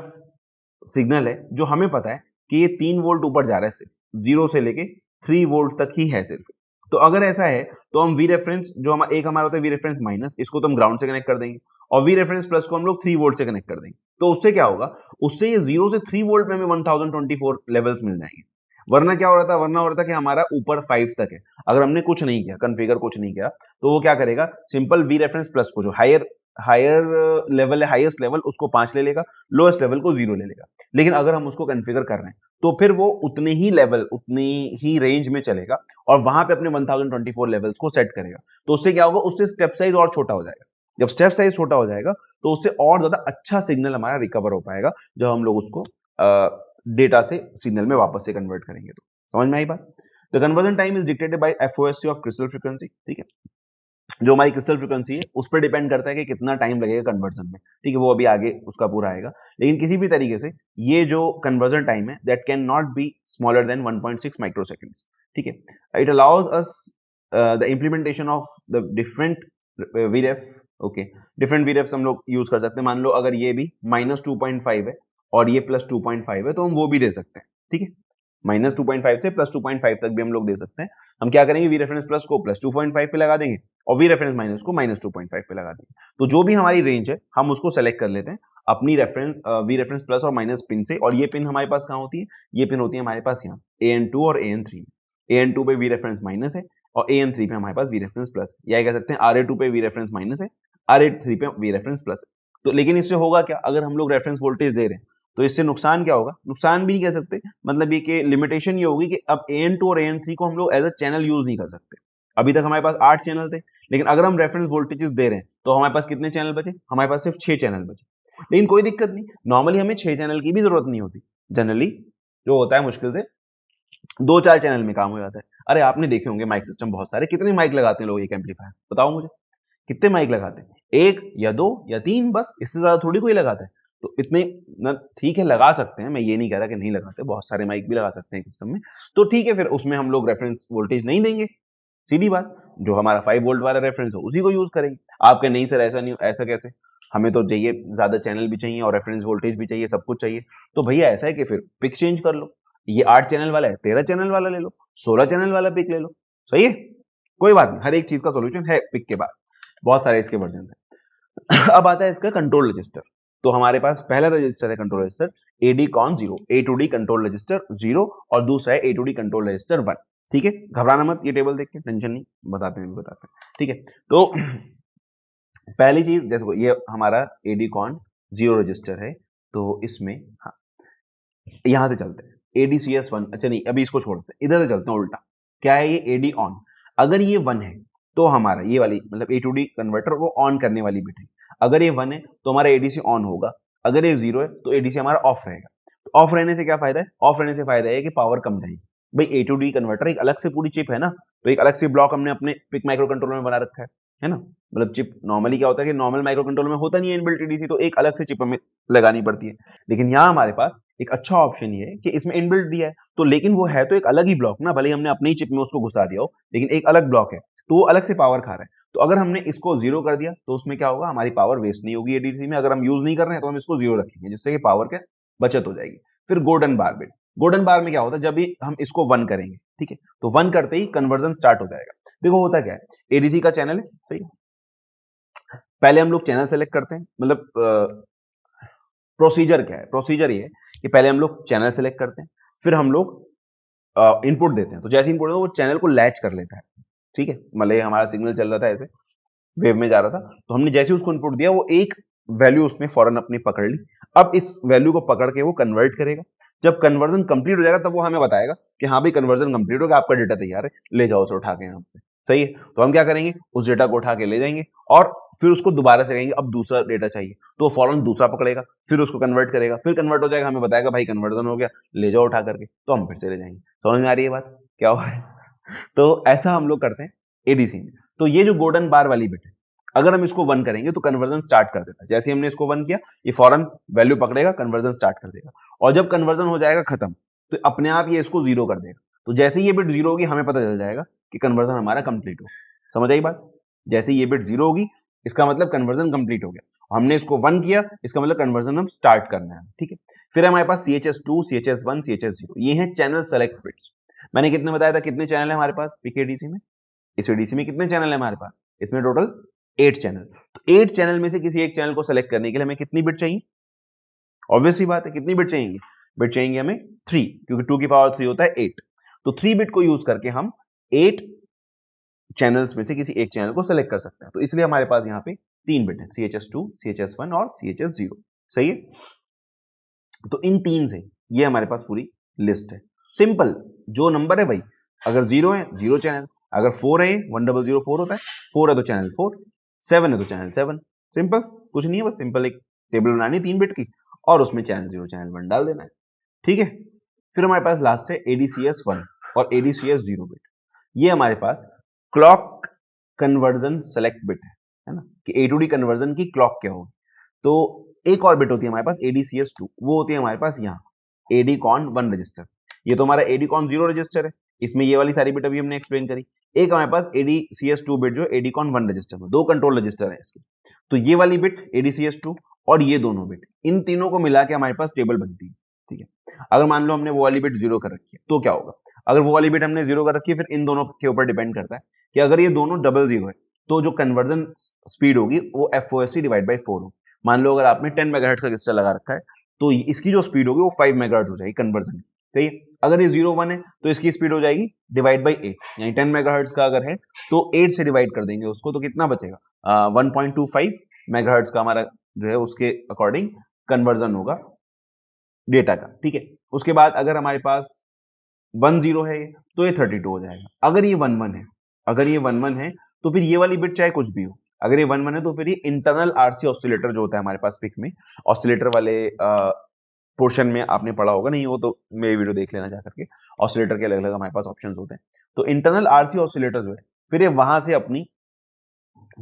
सिग्नल है जो हमें पता है कि ये 3 वोल्ट ऊपर जा रहा है, सिर्फ 0 से लेके 3 वोल्ट तक ही है सिर्फ। तो अगर ऐसा है तो हम V रेफरेंस जो हमारा होता है V रेफरेंस माइनस, इसको तो हम ग्राउंड से कनेक्ट कर देंगे, और V रेफरेंस प्लस को हम लोग 3 वोल्ट से कनेक्ट कर देंगे। तो उससे क्या होगा, उससे ये 0 से 3 वोल्ट में हमें 1024 लेवल्स मिल जाएंगे। वरना क्या हो रहा था, वरना हो रहा था कि हमारा ऊपर 5 तक है, अगर हमने कुछ नहीं किया, कॉन्फ़िगर कुछ नहीं किया, तो वो क्या करेगा, सिंपल वी रेफरेंस प्लस को जो हायर हायर लेवल है, हाईएस्ट लेवल उसको 5 ले लेगा, लोएस्ट लेवल को 0 ले लेगा। लेकिन अगर हम उसको कॉन्फ़िगर कर रहे हैं तो फिर वो उतने ही लेवल, उतनी ही रेंज में चलेगा और वहां पे अपने 1024 लेवल्स को सेट करेगा। तो उससे क्या होगा, उससे स्टेप साइज और छोटा हो जाएगा। जब स्टेप साइज छोटा हो जाएगा तो उससे और ज्यादा अच्छा सिग्नल हमारा रिकवर हो पाएगा, जब हम लोग उसको डेटा से सिग्नल में वापस से कन्वर्ट करेंगे। तो समझ में आई बात। The conversion time is dictated by FOSC of crystal frequency. ठीक है, जो हमारी क्रिस्टल फ्रीक्वेंसी है उस पर डिपेंड करता है कि कितना टाइम लगेगा कन्वर्जन में। ठीक है, वो अभी आगे उसका पूरा आएगा। लेकिन किसी भी तरीके से ये जो कन्वर्जन टाइम है that can not be smaller than 1.6 microseconds. ठीक है, it allows us the implementation of the different VREF. Okay, different VREFs हम लोग यूज कर सकते हैं। मान लो अगर ये भी -2.5 है और ये +2.5 है तो हम वो भी दे सकते हैं। ठीक है, -2.5 से +2.5 तक भी हम लोग दे सकते हैं। हम क्या करेंगे, वी रेफरेंस प्लस को +2.5 पे लगा देंगे और वी रेफरेंस माइनस को -2.5 पे लगा देंगे। तो जो भी हमारी रेंज है हम उसको सेलेक्ट कर लेते हैं अपनी रेफरेंस वी रेफरेंस प्लस और माइनस पिन से। और ये पिन हमारे पास कहाँ होती है, ये पिन होती है हमारे पास यहाँ AN2 और AN3 में। AN2 पे वी रेफरेंस माइनस है और AN3 पे हमारे पास वी रेफरेंस प्लस है, या कह सकते हैं RA2 पे वी रेफरेंस माइनस है, RA3 पे वी रेफरेंस प्लस है। तो लेकिन इससे होगा क्या, अगर हम लोग रेफरेंस वोल्टेज दे रहे हैं तो इससे नुकसान क्या होगा, नुकसान भी नहीं कह सकते, मतलब ये कि लिमिटेशन ये होगी कि अब AN2 और AN3 को हम लोग एज अ चैनल यूज नहीं कर सकते। अभी तक हमारे पास 8 चैनल थे, लेकिन अगर हम रेफरेंस वोल्टेजेस दे रहे हैं तो हमारे पास कितने चैनल बचे, हमारे पास सिर्फ 6 चैनल बचे। लेकिन कोई दिक्कत नहीं, नॉर्मली हमें 6 चैनल की भी जरूरत नहीं होती। जनरली जो होता है मुश्किल से 2-4 चैनल में काम हो जाता है। अरे आपने देखे होंगे माइक सिस्टम बहुत सारे, कितने माइक लगाते हैं लोग एक एम्पलीफायर, बताओ मुझे कितने माइक लगाते हैं, 1 या 2 या 3, बस इससे ज्यादा थोड़ी कोई लगाता है। तो इतने न, ठीक है लगा सकते हैं, मैं ये नहीं कह रहा कि नहीं लगाते, बहुत सारे माइक भी लगा सकते हैं सिस्टम में। तो ठीक है, फिर उसमें हम लोग रेफरेंस वोल्टेज नहीं देंगे, सीधी बात, जो हमारा 5 वोल्ट वाला रेफरेंस हो उसी को यूज करेंगे। आपके नहीं सर ऐसा नहीं, ऐसा कैसे, हमें तो चाहिए ज्यादा चैनल भी चाहिए और रेफरेंस वोल्टेज भी चाहिए, सब कुछ चाहिए। तो भैया ऐसा है कि फिर पिक चेंज कर लो, ये 8 चैनल वाला है 13 चैनल वाला ले लो, 16 चैनल वाला पिक ले लो, सही है, कोई बात नहीं, हर एक चीज का सोल्यूशन है पिक के पास, बहुत सारे इसके वर्जन है। अब आता है इसका कंट्रोल रजिस्टर। तो हमारे पास पहला रजिस्टर है control register AD con 0, A2D control register 0, और दूसरा है A2D कंट्रोल रजिस्टर 1। ठीक है, घबराना मत, ये टेबल देख के टेंशन नहीं, बताते हैं बताते हैं। ठीक है, तो पहली चीज देखो, ये हमारा AD कॉन 0 रजिस्टर है, तो इसमें हाँ यहां से चलते हैं ADCS1। अच्छा नहीं, अभी इसको छोड़ते हैं, इधर से चलते हैं उल्टा। क्या है ये AD ऑन, अगर ये 1 है तो हमारा ये वाली मतलब A2D कन्वर्टर वो ऑन करने वाली बिट है। अगर ये 1 है तो हमारा ADC ऑन होगा, अगर ये 0 है तो ADC हमारा ऑफ रहेगा। तो ऑफ रहने से क्या फायदा है, ऑफ रहने से फायदा है कि पावर कम जाएगी। भाई A2D कन्वर्टर एक अलग से पूरी चिप है ना, तो एक अलग से ब्लॉक हमने अपने पिक माइक्रो कंट्रोलर में बना रखा है ना। मतलब चिप नॉर्मली क्या होता है कि नॉर्मल माइक्रो कंट्रोलर में होता नहीं है इनबिल्ट ADC, तो एक अलग से चिप हमें लगानी पड़ती है। लेकिन यहाँ हमारे पास एक अच्छा ऑप्शन ये है कि इसमें इनबिल्ट दिया है, तो लेकिन वो है तो एक अलग ही ब्लॉक ना, भले ही हमने अपनी ही चिप में उसको घुसा दिया हो, लेकिन एक अलग ब्लॉक है, तो वो अलग से पावर खा रहा है। तो अगर हमने इसको 0 कर दिया तो उसमें क्या होगा, हमारी पावर वेस्ट नहीं होगी ADC में। अगर हम यूज नहीं कर रहे हैं तो हम इसको 0 रखेंगे, जिससे कि पावर के बचत हो जाएगी। फिर गोल्डन बार बिट, गोल्डन बार में क्या होता है, जब भी हम इसको 1 करेंगे, ठीक है, तो 1 करते ही कन्वर्जन स्टार्ट हो जाएगा। देखो होता क्या है, ADC का चैनल है, सही है, पहले हम लोग चैनल सेलेक्ट करते हैं, मतलब प्रोसीजर क्या है, प्रोसीजर ये है कि पहले हम लोग चैनल सेलेक्ट करते हैं, फिर हम लोग इनपुट देते हैं। तो जैसे इनपुट वो चैनल को लैच कर लेता है, ठीक है, मतलब हमारा सिग्नल चल रहा था ऐसे वेव में जा रहा था, तो हमने जैसे उसको इनपुट दिया वो एक वैल्यू उसने फौरन अपनी पकड़ ली। अब इस वैल्यू को पकड़ के वो कन्वर्ट करेगा। जब कन्वर्जन कंप्लीट हो जाएगा तब वो हमें बताएगा कि हाँ भाई कन्वर्जन कंप्लीट हो गया, आपका डेटा तैयार है, ले जाओ उसे उठा के यहाँ से। सही है, तो हम क्या करेंगे, उस डेटा को उठा के ले जाएंगे और फिर उसको दोबारा से कहेंगे अब दूसरा डेटा चाहिए, तो फौरन दूसरा पकड़ेगा, फिर उसको कन्वर्ट करेगा, फिर कन्वर्ट हो जाएगा, हमें बताएगा भाई कन्वर्जन हो गया, ले जाओ उठा करके, तो हम फिर से ले जाएंगे। समझ में आ रही है बात क्या हो रहा है? तो ऐसा हम लोग करते हैं एडीसी में। तो ये जो गोल्डन बार वाली बिट है, अगर हम इसको 1 करेंगे तो कन्वर्जन स्टार्ट कर देता है। जैसे ही हमने इसको 1 किया, ये फौरन वैल्यू पकड़ेगा, कन्वर्जन स्टार्ट कर देगा, और जब कन्वर्जन हो जाएगा खत्म तो अपने आप ये इसको 0 कर देगा। तो जैसे ही ये बिट 0 होगी हमें पता चल जाएगा कि कन्वर्जन हमारा कंप्लीट हो। समझ आई बात? जैसे ये बिट 0 होगी इसका मतलब कन्वर्जन कंप्लीट हो गया, हमने इसको 1 किया इसका मतलब कन्वर्जन हम स्टार्ट करना है, ठीक है। फिर हमारे पास CHS2, CHS1, CHS0, ये है चैनल सेलेक्ट बिट्स। मैंने कितने बताया था, कितने चैनल है हमारे पास पीकेडीसी में, इस एडीसी में कितने चैनल है हमारे पास, इसमें टोटल 8 चैनल। तो 8 चैनल में से किसी एक चैनल को सेलेक्ट करने के लिए हमें कितनी बिट चाहिए, ऑब्वियस सी बात है, कितनी बिट चाहिए, बिट चाहिए हमें 3, क्योंकि 2 की पावर 3 होता है 8। तो 3 बिट को यूज करके हम 8 चैनल्स में से किसी एक चैनल को सेलेक्ट कर सकते हैं। तो इसलिए हमारे पास यहाँ पे 3 बिट है, CHS2, CHS1 और CHS0। सही है। तो इन 3 से ये हमारे पास पूरी लिस्ट है। सिंपल, जो नंबर है भाई, अगर 0 है 0 चैनल, अगर 4 है 1004 होता है, 4 है तो चैनल 4, 7 है तो चैनल 7। सिंपल, कुछ नहीं है, बस सिंपल एक टेबल बनानी 3 बिट की और उसमें चैनल 0 चैनल 1 डाल देना है। ठीक है। फिर हमारे पास लास्ट है ADCS1 और ADCS0 बिट। ये हमारे पास क्लॉक कन्वर्जन सेलेक्ट बिट है ना, कि A to D कन्वर्जन की क्लॉक क्या होगी। तो एक और बिट होती है हमारे पास ADCS2, वो होती है हमारे पास यहाँ ADCON1 रजिस्टर। ये तो हमारा ADCON0 रजिस्टर है, इसमें ये वाली सारी बिट अभी हमने एक्सप्लेन करी। एक हमारे पास ADCS2 बिट जो ADCON1 रजिस्टर में, 2 कंट्रोल रजिस्टर है इसके। तो ये वाली बिट ADCS2 और ये दोनों बिट, इन तीनों को मिला के हमारे पास टेबल बनती है। ठीक है। अगर मान लो हमने वो वाली बिट 0 कर रखी है तो क्या होगा, अगर वो वाली बिट हमने 0 कर रखी है, फिर इन दोनों के ऊपर डिपेंड करता है कि अगर ये दोनों डबल 0 है तो जो कन्वर्जन स्पीड होगी वो FOSC डिवाइड बाई 4 होगी। मान लो अगर आपने 10 मेगाहर्ट्ज का रजिस्टर लगा रखा है तो इसकी जो स्पीड होगी वो 5 मेगाहर्ट्ज हो जाएगी कन्वर्जन की। सही है। अगर ये 0 1 है तो इसकी स्पीड हो जाएगी डिवाइड बाई 8, यानी 10 मेगाहर्ट्ज का अगर है तो 8 से डिवाइड कर देंगे उसको, तो कितना बचेगा, 1.25 मेगाहर्ट्ज का हमारा जो है उसके अकॉर्डिंग कन्वर्जन होगा डेटा का। ठीक है। उसके बाद अगर हमारे पास 10 है तो ये 32 हो जाएगा। अगर ये 11 है, अगर ये 11 है तो फिर ये वाली बिट चाहे कुछ भी हो, अगर ये 11 है तो फिर ये इंटरनल RC ऑसिलेटर जो होता है हमारे पास पिक में, ऑसिलेटर वाले पोर्शन में आपने पढ़ा होगा, नहीं हो तो मेरी वीडियो देख लेना जाकर के। ऑसिलेटर के अलग अलग हमारे पास ऑप्शंस होते हैं। तो इंटरनल RC ऑसिलेटर जो है फिर ये वहां से अपनी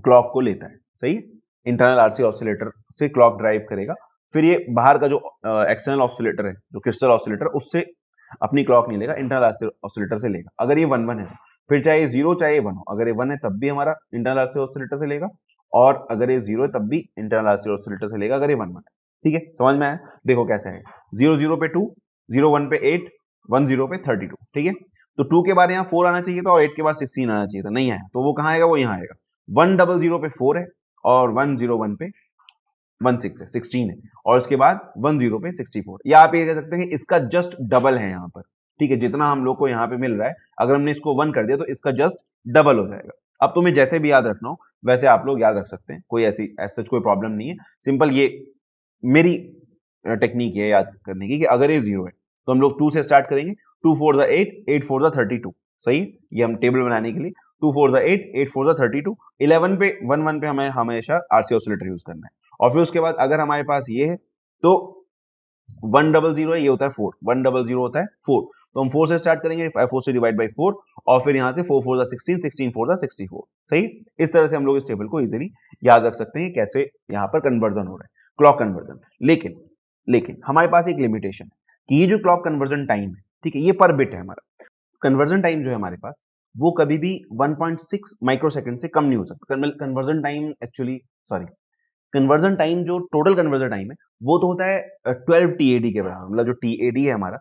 क्लॉक को लेता है। सही है। इंटरनल RC ऑसिलेटर से क्लॉक ड्राइव करेगा, फिर ये बाहर का जो एक्सटर्नल ऑसिलेटर है, जो क्रिस्टल ऑसिलेटर, उससे अपनी क्लॉक नहीं लेगा, इंटरनल ऑसिलेटर से लेगा। अगर ये 11 है फिर चाहे 0 चाहे 1 हो, अगर ये 1 है तब भी हमारा इंटरनल RC ऑसिलेटर से लेगा, और अगर ये 0 है तब भी इंटरनल RC ऑसिलेटर से लेगा अगर ये 11 है। ठीक है, समझ में आया। देखो कैसे है, 0 0 पे 2, 0 1 पे 8, 1 0 पे 32। ठीक है। तो 2 के बाद यहाँ 4 आना चाहिए था और 8 के बाद 16 आना चाहिए था, नहीं आया, तो वो कहाँ आएगा, वो यहाँ आएगा। 1 0 0 पे 4 है और 1 0 1 पे 16 है, 16 है, और उसके बाद 1 0 पे 64। या आप ये कह सकते हैं कि इसका जस्ट डबल है यहाँ पर। ठीक है, जितना हम लोग को यहाँ पे मिल रहा है, अगर हमने इसको 1 कर दिया तो इसका जस्ट डबल हो जाएगा। अब तुम्हें जैसे भी याद रखना हो वैसे आप लोग याद रख सकते हैं, कोई ऐसी सच कोई प्रॉब्लम नहीं है। सिंपल ये मेरी टेक्निक है याद करने की, कि अगर ये 0 है तो हम लोग 2 से स्टार्ट करेंगे, 2 4 जा 8, 8 4 जा 32। सही, ये हम टेबल बनाने के लिए 2 4 जा 8, 8 4 जा 32, 11 पे 1 1 पे हमें हमेशा RC ऑसिलेटर यूज करना है। और फिर उसके बाद अगर हमारे पास ये है तो 1 0 0 है, ये होता है 4, 1 0 0 होता है 4, तो हम 4 से स्टार्ट करेंगे, 4 से डिवाइड बाई 4, और फिर यहाँ से 4 4 जा 16, 16 4 जा 64। सही, इस तरह से हम लोग इस टेबल को इजीली याद रख सकते हैं कैसे यहाँ पर कन्वर्जन हो रहा है, क्लॉक कन्वर्जन। लेकिन हमारे पास एक लिमिटेशन है कि ये जो क्लॉक कन्वर्जन टाइम है, ठीक है, ये पर बिट है हमारा। कन्वर्जन टाइम जो है हमारे पास वो कभी भी 1.6 माइक्रोसेकंड से कम नहीं हो सकता। Conversion time actually, sorry, conversion time जो टोटल कन्वर्जन टाइम है वो तो होता है 12 TAD के बराबर। मतलब जो TAD है हमारा,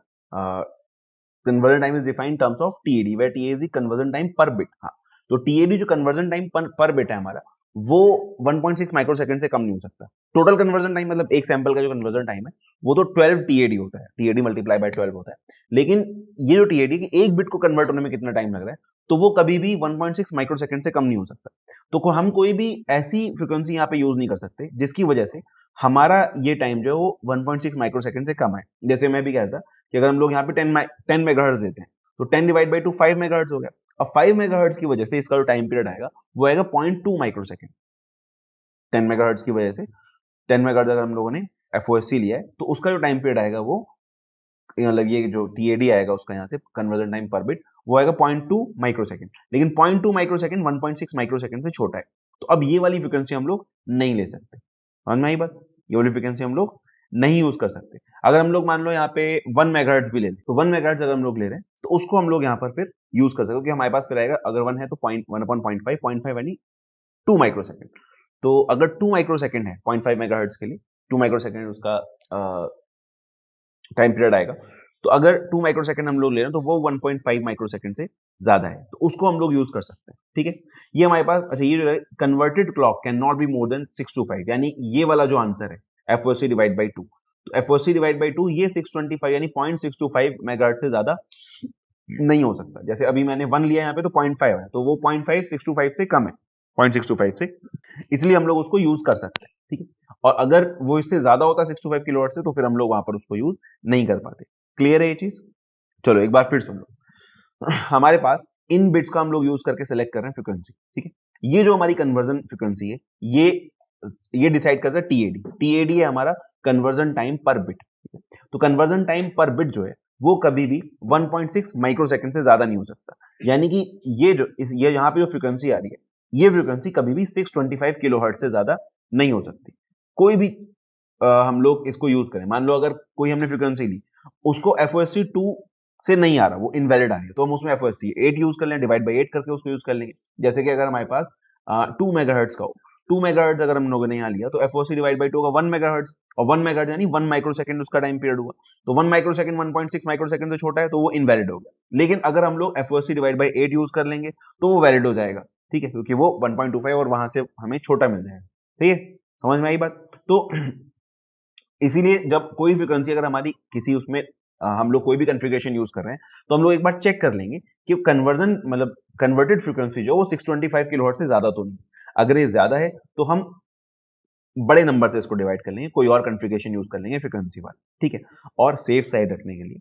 conversion time is defined terms of TAD, where TAD is conversion time per bit. हाँ, तो TAD जो कन्वर्जन टाइम पर बिट है हमारा, वो 1.6 माइक्रोसेकंड से कम नहीं हो सकता। टोटल कन्वर्जन टाइम मतलब एक सैंपल का जो कन्वर्जन टाइम है वो तो 12 TAD होता है, TAD मल्टीप्लाई बाय 12 होता है। लेकिन ये जो TAD की एक बिट को कन्वर्ट होने में कितना टाइम लग रहा है, तो वो कभी भी 1.6 माइक्रोसेकंड से कम नहीं हो सकता। तो हम कोई भी ऐसी फ्रीक्वेंसी यहाँ पे यूज नहीं कर सकते जिसकी वजह से हमारा ये टाइम जो है वो 1.6 माइक्रोसेकंड से कम है। जैसे मैं भी कह रहा था कि अगर हम लोग यहाँ पे 10 मेगाहर्ट्ज देते हैं तो 10 डिवाइड बाई 2 5 मेगाहर्ट्ज हो गया। अब 5 मेगाहर्ट्ज की वजह से इसका जो टाइम पीरियड आएगा वो आएगा 0.2 माइक्रोसेकंड। 10 मेगाहर्ट्ज की वजह से 10 मेगाहर्ट्ज अगर हम लोगों ने FOSC लिया है तो उसका जो टाइम पीरियड आएगा वो, मतलब ये जो TAD आएगा उसका यहाँ से कन्वर्जन टाइम पर बिट, वो आएगा 0.2 माइक्रोसेकंड। लेकिन 0.2 माइक्रोसेकंड 1.6 माइक्रोसेकंड से छोटा है, तो अब ये वाली फ्रीक्वेंसी हम लोग नहीं ले सकते। समझ में आई बात, ये वाली फ्रीक्वेंसी हम लोग नहीं यूज कर सकते। अगर हम लोग मान लो यहाँ पे 1 मेगाहर्ट्ज भी ले लें, तो 1 मेगाहर्ट्ज अगर हम लोग ले रहे हैं तो उसको हम लोग यहाँ पर फिर यूज कर सकते हैं, क्योंकि हमारे पास फिर आएगा, अगर 1 है तो 1/0.5 यानी 2 माइक्रोसेकंड। तो अगर 2 माइक्रोसेकंड है 0.5 मेगाहर्ट्ज के लिए, 2 माइक्रोसेकंड उसका टाइम पीरियड आएगा, तो अगर 2 माइक्रोसेकंड हम लोग ले रहे हैं तो वो 1.5 माइक्रोसेकंड से ज्यादा है, तो उसको हम लोग यूज कर सकते हैं। ठीक है, ये हमारे पास, अच्छा, ये जो है converted clock can not be more than 6 to 5, यानी ये वाला जो आंसर है FOSC डिवाइड बाई 2, तो FOSC डिवाइड बाई 2 ये 625 यानी 0.625 मेगाहर्ट्ज से ज्यादा नहीं हो सकता। जैसे अभी मैंने 1 लिया यहाँ पे तो 0.5 है, तो वो 0.5 625 से कम है, 0.625 से, इसलिए हम लोग उसको यूज कर सकते हैं। ठीक है, और अगर वो इससे ज्यादा होता 625 किलोहर्ट्ज से तो फिर हम लोग वहां पर उसको यूज नहीं कर पाते। क्लियर है ये चीज? चलो एक बार फिर सुन लो। हमारे पास इन बिट्स का हम लोग यूज करके सेलेक्ट कर रहे हैं फ्रीक्वेंसी। ठीक है, ये जो हमारी कन्वर्जन फ्रीक्वेंसी है ये डिसाइड करता है टीएडी। टीएडी है हमारा कन्वर्जन टाइम पर बिट। तो कन्वर्जन टाइम पर बिट जो है वो कभी भी 1.6 माइक्रोसेकंड से ज्यादा नहीं हो सकता। यानी कि ये यहाँ पे जो फ्रीक्वेंसी आ रही है, ये फ्रीक्वेंसी कभी भी 625 किलोहर्ट्ज से ज्यादा नहीं हो सकती। कोई भी हम लोग इसको यूज करें, मान लो अगर कोई हमने फ्रीक्वेंसी ली, उसको FOSC 2 से नहीं आ रहा, वो इनवैलिड आ रही है, तो हम उसमें FOSC 8 यूज कर लें, डिवाइड बाई 8 करके उसको यूज कर लेंगे। जैसे कि अगर हमारे पास 2 मेगाहर्ट्ज का हो, 2 मेगाहर्ट्ज अगर हम लोगों ने यहाँ लिया तो FOSC डिवाइड बाई 2 का 1 मेगाहर्ट्ज, और 1 मेगाहर्ट्ज यानी 1 माइक्रोसेकंड उसका टाइम पीरियड हुआ, तो 1 माइक्रोसेकंड 1.6 माइक्रोसेकंड से छोटा है तो वो इनवैलिड हो गया। लेकिन अगर हम लोग FOSC डिवाइड बाई 8 यूज कर लेंगे तो वो वैलिड हो जाएगा। ठीक है, क्योंकि वो 1.25 और वहां से हमें छोटा मिल जाएगा। ठीक है, समझ में आई बात? तो इसीलिए जब कोई फ्रीक्वेंसी अगर हमारी किसी उसमें हम लोग कोई भी कॉन्फ़िगरेशन यूज कर रहे हैं तो हम लोग एक बार चेक कर लेंगे कि कन्वर्जन मतलब कन्वर्टेड फ्रीक्वेंसी जो वो 625 किलोहर्ट्ज से ज्यादा तो नहीं। अगर ये ज्यादा है तो हम बड़े नंबर से इसको डिवाइड कर लेंगे, कोई और कॉन्फ़िगरेशन यूज कर लेंगे फ्रीक्वेंसी वाला। ठीक है, और सेफ साइड रखने के लिए,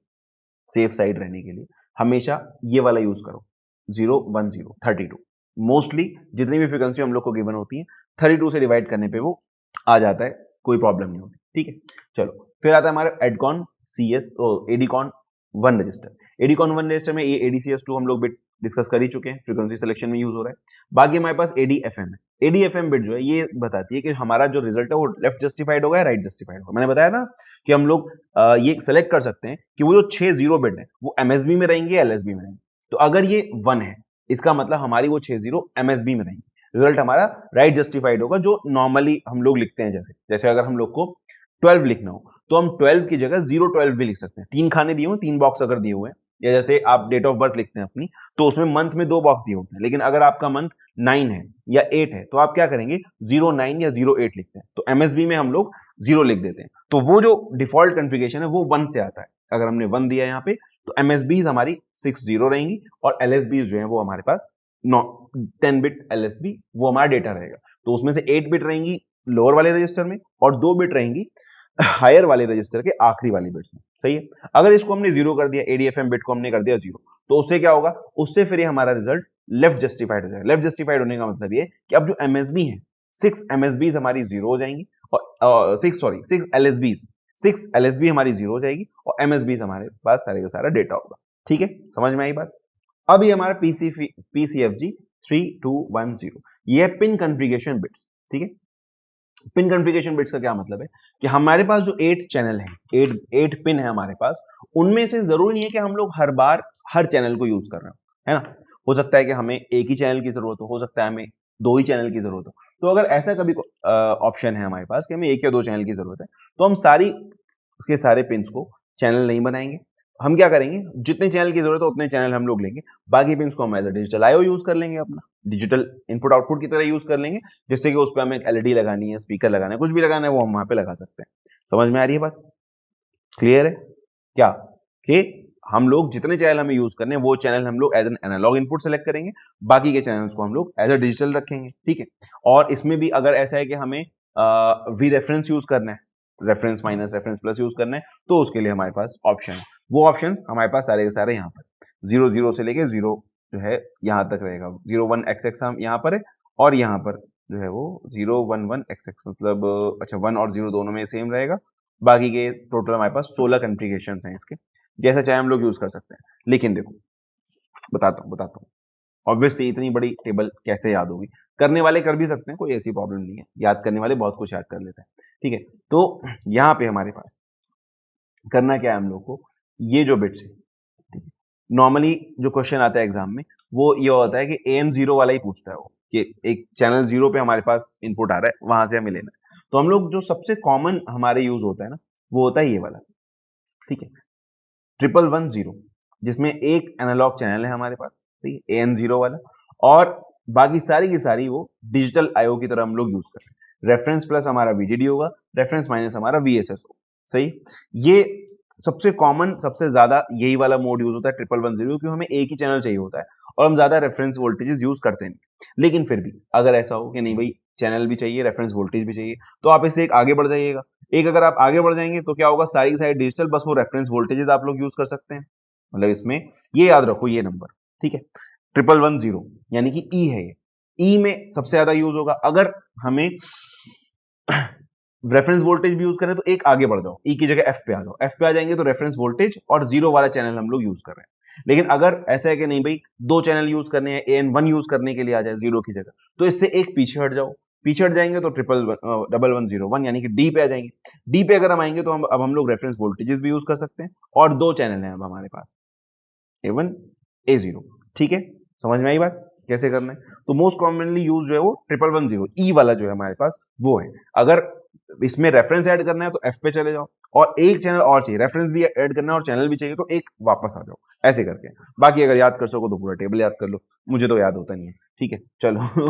सेफ साइड रहने के लिए हमेशा ये वाला यूज करो, 0 1 0 32। मोस्टली जितनी भी फ्रीक्वेंसी हम लोग को गिवन होती है 32 से डिवाइड करने पे वो आ जाता है, कोई प्रॉब्लम नहीं होती। ठीक है, चलो फिर आता है हमारा एडकॉन CS एडीकॉन 1 रजिस्टर। एडीकॉन 1 रजिस्टर में ये ADCS2 हम लोग बिट डिस्कस कर ही चुके हैं, फ्रीक्वेंसी सिलेक्शन में यूज हो रहा है। बाकी हमारे पास ADFM है। ADFM बिट जो है ये बताती है कि हमारा जो रिजल्ट है वो लेफ्ट जस्टिफाइड होगा या राइट जस्टिफाइड होगा। मैंने बताया ना कि हम लोग ये सेलेक्ट कर सकते हैं कि वो जो 6 जीरो बिट है वो MSB में रहेंगे या LSB में रहेंगे। तो अगर ये 1 है इसका मतलब हमारी वो 6 जीरो MSB में रहेंगे, रिजल्ट हमारा राइट जस्टिफाइड होगा, जो नॉर्मली हम लोग लिखते हैं। जैसे जैसे अगर हम लोग को 12 लिखना हो तो हम 12 की जगह 012 भी लिख सकते हैं। 3 खाने दिए हुए, 3 बॉक्स अगर दिए हुए हैं, या जैसे आप डेट ऑफ बर्थ लिखते हैं अपनी, तो उसमें मंथ में 2 बॉक्स दिए होते हैं। लेकिन अगर आपका मंथ 9 है या 8 है तो आप क्या करेंगे, 09 या 08 लिखते हैं। तो MSB में हम लोग 0 लिख देते हैं। तो वो जो डिफॉल्ट कॉन्फ़िगरेशन है वो 1 से आता है। अगर हमने 1 दिया यहाँ पे तो MSBs हमारी 6 0 रहेंगी, और LSBs जो है वो हमारे पास 10 बिट LSB वो हमारा डेटा रहेगा। तो उसमें से 8 बिट रहेंगी लोअर वाले रजिस्टर में और 2 बिट रहेंगी हायर वाले रजिस्टर के आखिरी वाली बिट्स में। सही है, अगर इसको हमने 0 कर दिया, ADFM बिट को हमने कर दिया 0, तो उससे क्या होगा, उससे फिर ये हमारा रिजल्ट लेफ्ट जस्टिफाइड हो जाएगा। लेफ्ट जस्टिफाइड होने का मतलब ये कि अब जो MSB है 6 MSBs हमारी 0 हो जाएंगी, और 6 LSB हमारी 0 हो जाएगी, और MSBs हमारे पास सारे का सारा डेटा होगा। ठीक है, समझ में आई बात? अब ये हमारा PCFG 3210 ये है पिन कॉन्फ़िगरेशन बिट्स। ठीक है, पिन कॉन्फ़िगरेशन बिट्स का क्या मतलब है कि हमारे पास जो 8 चैनल है, 8 पिन है हमारे पास, उनमें से जरूरी नहीं है कि हम लोग हर बार हर चैनल को यूज कर रहे हो, है ना। हो सकता है कि हमें एक ही चैनल की जरूरत हो सकता है हमें 2 ही चैनल की जरूरत हो। तो अगर ऐसा कभी ऑप्शन है हमारे पास कि हमें 1 या 2 चैनल की जरूरत है, तो हम उसके सारे पिन्स को चैनल नहीं बनाएंगे। हम क्या करेंगे, जितने चैनल की जरूरत है उतने चैनल हम लोग लेंगे, बाकी पिन्स को हम as a digital IO use कर लेंगे, अपना डिजिटल इनपुट आउटपुट की तरह यूज कर लेंगे। जिससे कि उस पर हमें LED लगानी है, स्पीकर लगाना है, कुछ भी लगाना है वो हम वहां पे लगा सकते हैं। समझ में आ रही है बात? क्लियर है क्या? कि हम लोग जितने चैनल हमें यूज करने हैं वो चैनल हम लोग as an analog input select करेंगे, बाकी के चैनल्स को हम लोग एज अ डिजिटल रखेंगे। ठीक है, और इसमें भी अगर ऐसा है कि हमें वी रेफरेंस यूज करना है, reference minus reference plus use करना है, तो उसके लिए हमारे पास ऑप्शन है। वो ऑप्शन हमारे पास सारे के सारे यहाँ पर 0 से लेके 0 जो है यहाँ तक रहेगा। 01XX हम यहाँ पर है, और यहाँ पर जो है वो 011XX, मतलब अच्छा 1 और 0 दोनों में सेम रहेगा। बाकी के टोटल हमारे पास 16 कॉन्फ़िगरेशंस हैं इसके, जैसा चाहे हम लोग यूज कर सकते हैं। लेकिन देखो बताता हूँ ऑब्वियसली इतनी बड़ी टेबल कैसे याद होगी। करने वाले कर भी सकते हैं, कोई ऐसी प्रॉब्लम नहीं है, याद करने वाले बहुत कुछ याद कर लेते हैं। ठीक है, तो यहाँ पे हमारे पास करना क्या है हम लोग को, ये जो बिट्स है, नॉर्मली जो क्वेश्चन आता है एग्जाम में वो ये होता है कि AM0 वाला ही पूछता है वो, कि एक चैनल 0 पे हमारे पास इनपुट आ रहा है, वहां से हमें लेना है। तो हम लोग जो सबसे कॉमन हमारे यूज होता है ना, वो होता है ये वाला। ठीक है, 1110, जिसमें एक एनालॉग चैनल है हमारे पास, ठीक है, AM0 वाला, और बाकी सारी की सारी वो डिजिटल IO की तरह हम लोग यूज कर रहे हैं। रेफरेंस प्लस हमारा VDD होगा, रेफरेंस माइनस हमारा VSS होगा। सही। ये सबसे कॉमन, सबसे ज्यादा यही वाला मोड यूज होता है 1110, क्योंकि हमें एक ही चैनल चाहिए होता है और हम ज्यादा रेफरेंस वोल्टेजेस यूज करते नहीं। लेकिन फिर भी अगर ऐसा हो कि नहीं भाई चैनल भी चाहिए, रेफरेंस वोल्टेज भी चाहिए, तो आप इससे एक आगे बढ़ जाइएगा। एक अगर आप आगे बढ़ जाएंगे तो क्या होगा, सारी की सारी डिजिटल, बस वो रेफरेंस वोल्टेजेस आप लोग यूज कर सकते हैं। मतलब इसमें ये याद रखो ये नंबर, ठीक है, 1110 यानी कि ई है ये। ई में सबसे ज्यादा यूज होगा। अगर हमें रेफरेंस वोल्टेज भी यूज करें तो एक आगे बढ़ जाओ, ई की जगह एफ पे आ जाओ। एफ पे आ जाएंगे तो रेफरेंस वोल्टेज और जीरो वाला चैनल हम लोग यूज कर रहे हैं। लेकिन अगर ऐसा है कि नहीं भाई दो चैनल यूज करने हैं, एन वन यूज करने के लिए आ जाए जीरो की जगह, तो इससे एक पीछे हट जाओ। पीछे हट जाएंगे तो 1101 यानी कि डी पे आ जाएंगे। डी पे अगर हम आएंगे तो हम लोग रेफरेंस वोल्टेजेस भी यूज कर सकते हैं और दो चैनल हैं अब हमारे पास, A1 A0। ठीक है, समझ में आई बात कैसे करना है। तो मोस्ट कॉमनली यूज जो है वो 1110 ई वाला जो है हमारे पास वो है। अगर इसमें रेफरेंस ऐड करना है तो एफ पे चले जाओ, और एक चैनल और चाहिए, रेफरेंस भी ऐड करना है और चैनल भी चाहिए तो एक वापस आ जाओ, ऐसे करके। बाकी अगर याद कर सको तो पूरा टेबल याद कर लो, मुझे तो याद होता नहीं है। ठीक है चलो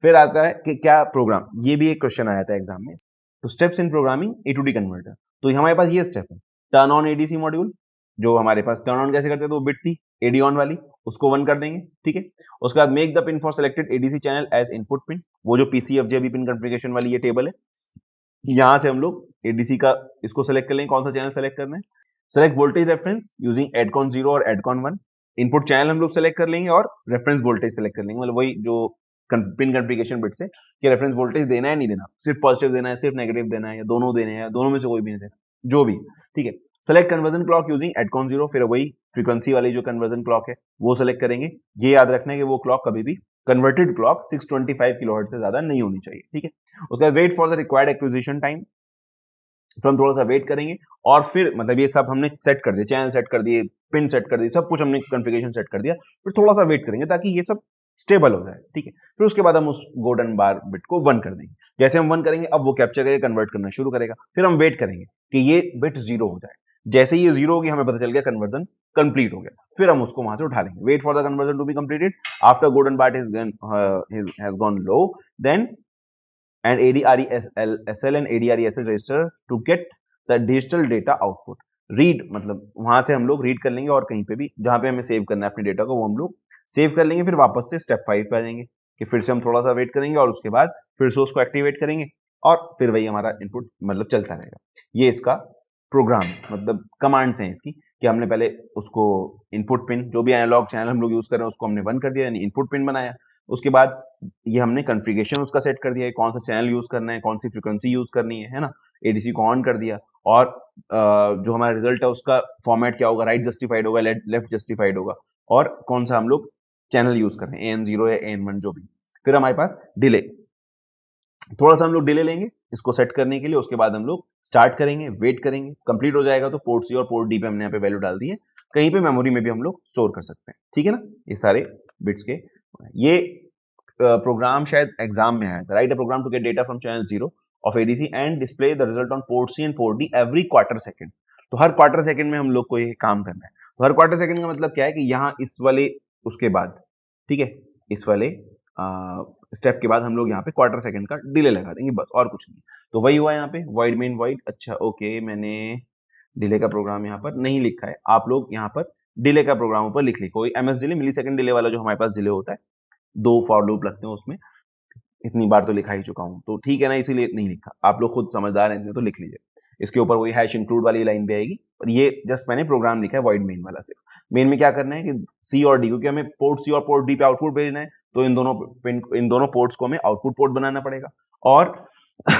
फिर आता है कि क्या प्रोग्राम, ये भी एक क्वेश्चन आया था एग्जाम में। तो steps in programming A to D converter, तो हमारे पास ये स्टेप है। टर्न ऑन एडीसी मॉड्यूल, जो हमारे पास टर्न ऑन कैसे करते हैं, तो बिट थी एडी ऑन वाली, उसको 1 कर देंगे। ठीक है, उसके बाद make the pin for selected ADC channel as input pin, वो जो पीसीएफजेबी पिन कॉन्फ़िगरेशन वाली ये टेबल है, यहां से हम लोग एडीसी का इसको सेलेक्ट कर लेंगे, कौन सा चैनल सेलेक्ट करना है। सेलेक्ट वोल्टेज रेफरेंस यूजिंग एडकॉन 0 और एडकॉन 1, इनपुट चैनल हम लोग सेलेक्ट कर लेंगे और रेफरेंस वोल्टेज सेलेक्ट कर लेंगे, मतलब वही जो पिन कॉन्फ़िगरेशन बिट से कि रेफरेंस वोल्टेज देना है नहीं देना, सिर्फ पॉजिटिव देना है, सिर्फ नेगेटिव देना है, या दोनों देने हैं, दोनों में से कोई भी नहीं देना, जो भी। ठीक है, सेलेक्ट कन्वर्जन क्लॉक यूजिंग एडकॉन 0, फिर वही फ्रीक्वेंसी वाली जो कन्वर्जन क्लॉक है वो सेलेक्ट करेंगे। ये याद रखना है कि वो क्लॉक कभी भी कन्वर्टेड क्लॉक 625 किलोहर्ट्ज से ज्यादा नहीं होनी चाहिए। ठीक है, उसके बाद wait for the required acquisition time, फिर हम थोड़ा सा वेट करेंगे और फिर मतलब ये सब हमने सेट कर दिया, चैनल सेट कर दिए, पिन सेट कर दी, सब कुछ हमने कॉन्फ़िगरेशन सेट कर दिया। फिर थोड़ा सा वेट करेंगे ताकि ये सब स्टेबल हो जाए। ठीक है, फिर उसके बाद हम उस गोल्डन बार बिट को 1 कर देंगे। जैसे हम 1 करेंगे अब वो कैप्चर करके कन्वर्ट करना शुरू करेगा। फिर हम वेट करेंगे कि ये बिट 0 हो जाए। जैसे ही ये 0 होगी हमें पता चल गया कन्वर्जन कंप्लीट हो गया, फिर हम उसको वहां से उठा लेंगे। Wait for the conversion to be completed after golden bar has gone low, then and ADRESL and ADRESL register to get the digital data output। Read मतलब वहां से हम लोग रीड कर लेंगे और कहीं पे भी जहां पे हमें सेव करना है अपने डेटा को वो हम लोग सेव कर लेंगे। फिर वापस से स्टेप 5 पे आ जाएंगे कि फिर से हम थोड़ा सा वेट करेंगे और उसके बाद फिर से उसको एक्टिवेट करेंगे और फिर वही हमारा इनपुट मतलब चलता रहेगा। ये इसका प्रोग्राम मतलब कमांड्स हैं इसकी, कि हमने पहले उसको इनपुट पिन जो भी एनालॉग चैनल हम लोग यूज कर रहे हैं उसको हमने 1 कर दिया यानी इनपुट पिन बनाया। उसके बाद ये हमने कॉन्फ़िगरेशन उसका सेट कर दिया है, कौन सा चैनल यूज करना है, कौन सी फ्रीक्वेंसी यूज करनी है ना, एडीसी को ऑन कर दिया। और जो हमारा रिजल्ट है उसका फॉर्मेट क्या होगा, राइट जस्टिफाइड होगा, लेफ्ट जस्टिफाइड होगा, और कौन सा हम लोग चैनल यूज कर रहे हैं, AN0 या AN1 जो भी। फिर हमारे पास डिले, थोड़ा सा हम लोग डिले लेंगे इसको सेट करने के लिए। उसके बाद हम लोग स्टार्ट करेंगे, वेट करेंगे, कंप्लीट हो जाएगा तो पोर्ट सी और पोर्ट डी पे हमने यहाँ पे वैल्यू डाल दी है, कहीं पे मेमोरी में भी हम लोग स्टोर कर सकते हैं। ठीक है ना, ये सारे बिट्स के ये प्रोग्राम शायद एग्जाम में आया था। Write a program to get data from channel 0 of ADC and display the result on port C and port D every quarter second. तो हर क्वार्टर सेकंड में हम लोग को ये काम करना है। तो हर क्वार्टर सेकंड का मतलब क्या है कि यहाँ इस वाले उसके बाद, ठीक है, इस वाले स्टेप के बाद हम लोग यहाँ पे क्वार्टर सेकंड का डिले लगा देंगे, बस और कुछ नहीं। तो वही हुआ यहाँ पे वॉइड मेन वॉइड। अच्छा ओके, मैंने डिले का प्रोग्राम यहाँ पर नहीं लिखा है, आप लोग यहाँ पर डिले का प्रोग्राम ऊपर लिख ली, कोई एमएस डिले मिली सेकंड डिले वाला जो हमारे पास डिले होता है, 2 फॉर लूप लगते हैं उसमें, इतनी बार तो लिखा ही चुका हूं तो ठीक है ना, इसीलिए नहीं लिखा। आप लोग खुद समझदार हैं तो लिख लीजिए। इसके ऊपर वही हैश इंक्लूड वाली लाइन भी आएगी, और ये जस्ट मैंने प्रोग्राम लिखा है वॉइड मेन वाला। सिर्फ मेन में क्या करना है कि सी और डी, क्योंकि हमें पोर्ट सी और पोर्ट डी पे आउटपुट भेजना है, तो इन दोनों पोर्ट्स को हमें आउटपुट पोर्ट बनाना पड़ेगा, और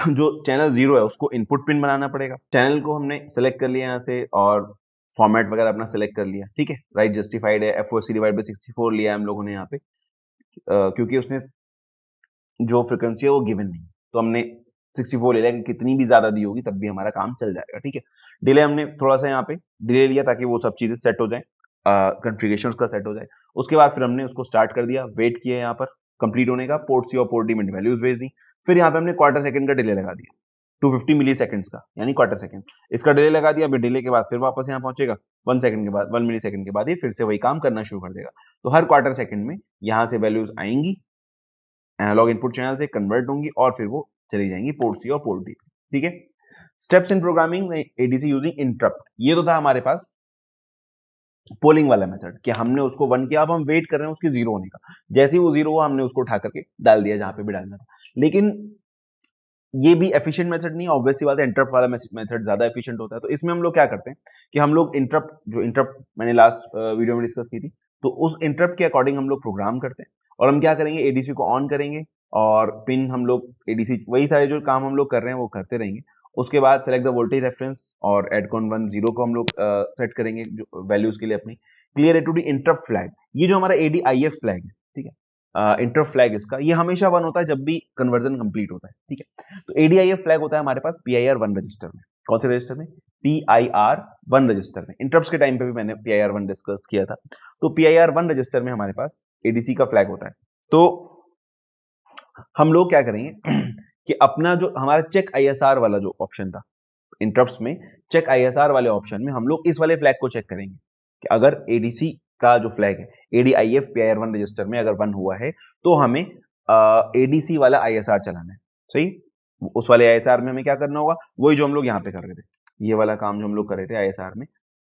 जो चैनल 0 है उसको इनपुट पिन बनाना पड़ेगा। चैनल को हमने सेलेक्ट कर लिया यहाँ से और फॉर्मेट वगैरह अपना सेलेक्ट कर लिया। ठीक है, राइट जस्टिफाइड है, FOC डिवाइड बाय 64 लिया है हम लोगों ने यहाँ पे, क्योंकि उसने जो फ्रीक्वेंसी है वो गिवन नहीं, तो हमने 64 ले लिया कि कितनी भी ज्यादा दी होगी तब भी हमारा काम चल जाएगा। ठीक है, डिले हमने थोड़ा सा यहाँ पे डिले लिया ताकि वो सब चीजें सेट हो जाए, कॉन्फ़िगरेशन उसका सेट हो जाए। उसके बाद फिर हमने उसको स्टार्ट कर दिया, वेट किया यहाँ पर कंप्लीट होने का, पोर्ट सी और पोर्ट डी में वैल्यूज भेज दी। फिर यहाँ पे हमने क्वार्टर सेकंड का डिले लगा दिया, 250 मिली सेकंड्स का, यानी क्वार्टर सेकंड इसका डिले लगा दिया। अभी डिले के बाद फिर वापस यहाँ पहुंचेगा 1 सेकंड के बाद, 1 मिली सेकंड के बाद ये फिर से वही काम करना शुरू कर देगा। तो हर क्वार्टर सेकंड में यहाँ से वैल्यूज आएंगी, एनालॉग इनपुट चैनल से कन्वर्ट होंगी और फिर वो चली जाएंगी पोर्ट सी और पोर्ट डी। ठीक है, steps in programming ADC using interrupt, ये तो था हमारे पास पोलिंग वाला मेथड कि हमने उसको 1 किया, अब हम वेट कर रहे हैं उसके 0 होने का, जैसे ही वो 0 हुआ हमने उसको उठा करके डाल दिया जहां पे भी डालना था। लेकिन ये भी एफिशिएंट मेथड नहीं, ऑब्वियसली बात है, इंटरप्ट वाला मेथड ज्यादा एफिशिएंट होता है। तो इसमें हम लोग क्या करते हैं कि हम लोग इंटरप्ट मैंने लास्ट वीडियो में डिस्कस की थी, तो उस इंटरप्ट के अकॉर्डिंग हम लोग प्रोग्राम करते हैं और हम क्या करेंगे, एडीसी को ऑन करेंगे और पिन हम लोग एडीसी वही सारे जो काम हम लोग कर रहे हैं वो करते रहेंगे। उसके बाद सेलेक्ट द वोल्टेज रेफरेंस और एडकॉन 1 0 को हम लोग सेट करेंगे वैल्यूज के लिए अपनी। Clear to the interrupt flag, ये जो हमारा एडीआईएफ फ्लैग है, ठीक है, इंटरप्ट फ्लैग इसका, ये हमेशा 1 होता है जब भी कन्वर्जन कंप्लीट होता है, ठीक है। तो एडीआईएफ फ्लैग होता है हमारे पास PIR1 रजिस्टर में। कौन से रजिस्टर में? PIR1 रजिस्टर में। इंटरप्ट्स के टाइम पे भी मैंने PIR1 डिस्कस किया था। तो PIR1 रजिस्टर में हमारे पास एडीसी का फ्लैग होता है। तो हम लोग क्या करेंगे कि अपना जो हमारा चेक ISR वाला जो ऑप्शन था इंटरप्ट्स में, चेक ISR वाले ऑप्शन में हम लोग इस वाले फ्लैग को चेक करेंगे कि अगर एडीसी का जो फ्लैग है ADIF PIR1 रजिस्टर में अगर 1 हुआ है तो हमें एडीसी वाला ISR चलाना है। सही, उस वाले ISR में हमें क्या करना होगा, वही जो हम लोग यहाँ पे कर रहे थे, ये वाला काम जो हम लोग कर रहे थे ISR में,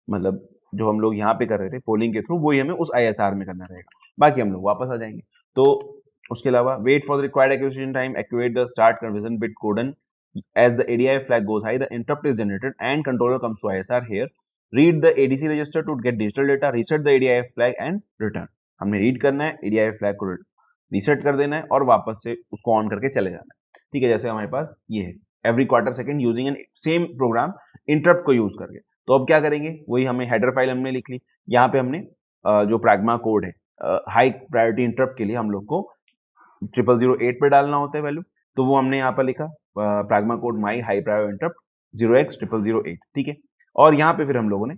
मतलब जो हम लोग यहाँ पे कर रहे थे पोलिंग के थ्रू, वही हमें उस ISR में करना रहेगा। बाकी हम लोग वापस आ जाएंगे। तो उसके अलावा wait for the required acquisition time, activate the start conversion bit कोडन as the ADI flag goes high, the interrupt is generated and controller comes to ISR here. Read the ADC register to get digital data, reset the ADI flag and return. हमने read करना है, ADI flag को reset कर देना है और वापस से उसको ऑन करके चले जाना है, ठीक है। जैसे हमारे पास ये है every quarter second using an same program interrupt को यूज करके। तो अब क्या करेंगे, वही हमें हेडर फाइल हमने लिख ली, यहाँ पे हमने जो प्रैग्मा कोड है हाई प्रायोरिटी इंटरप्ट के लिए हम लोग को 0008 पे डालना होता है वैल्यू, तो वो हमने यहाँ पर लिखा pragma code my high prio interrupt 0x0008, ठीक है। और यहाँ पे फिर हम लोगों ने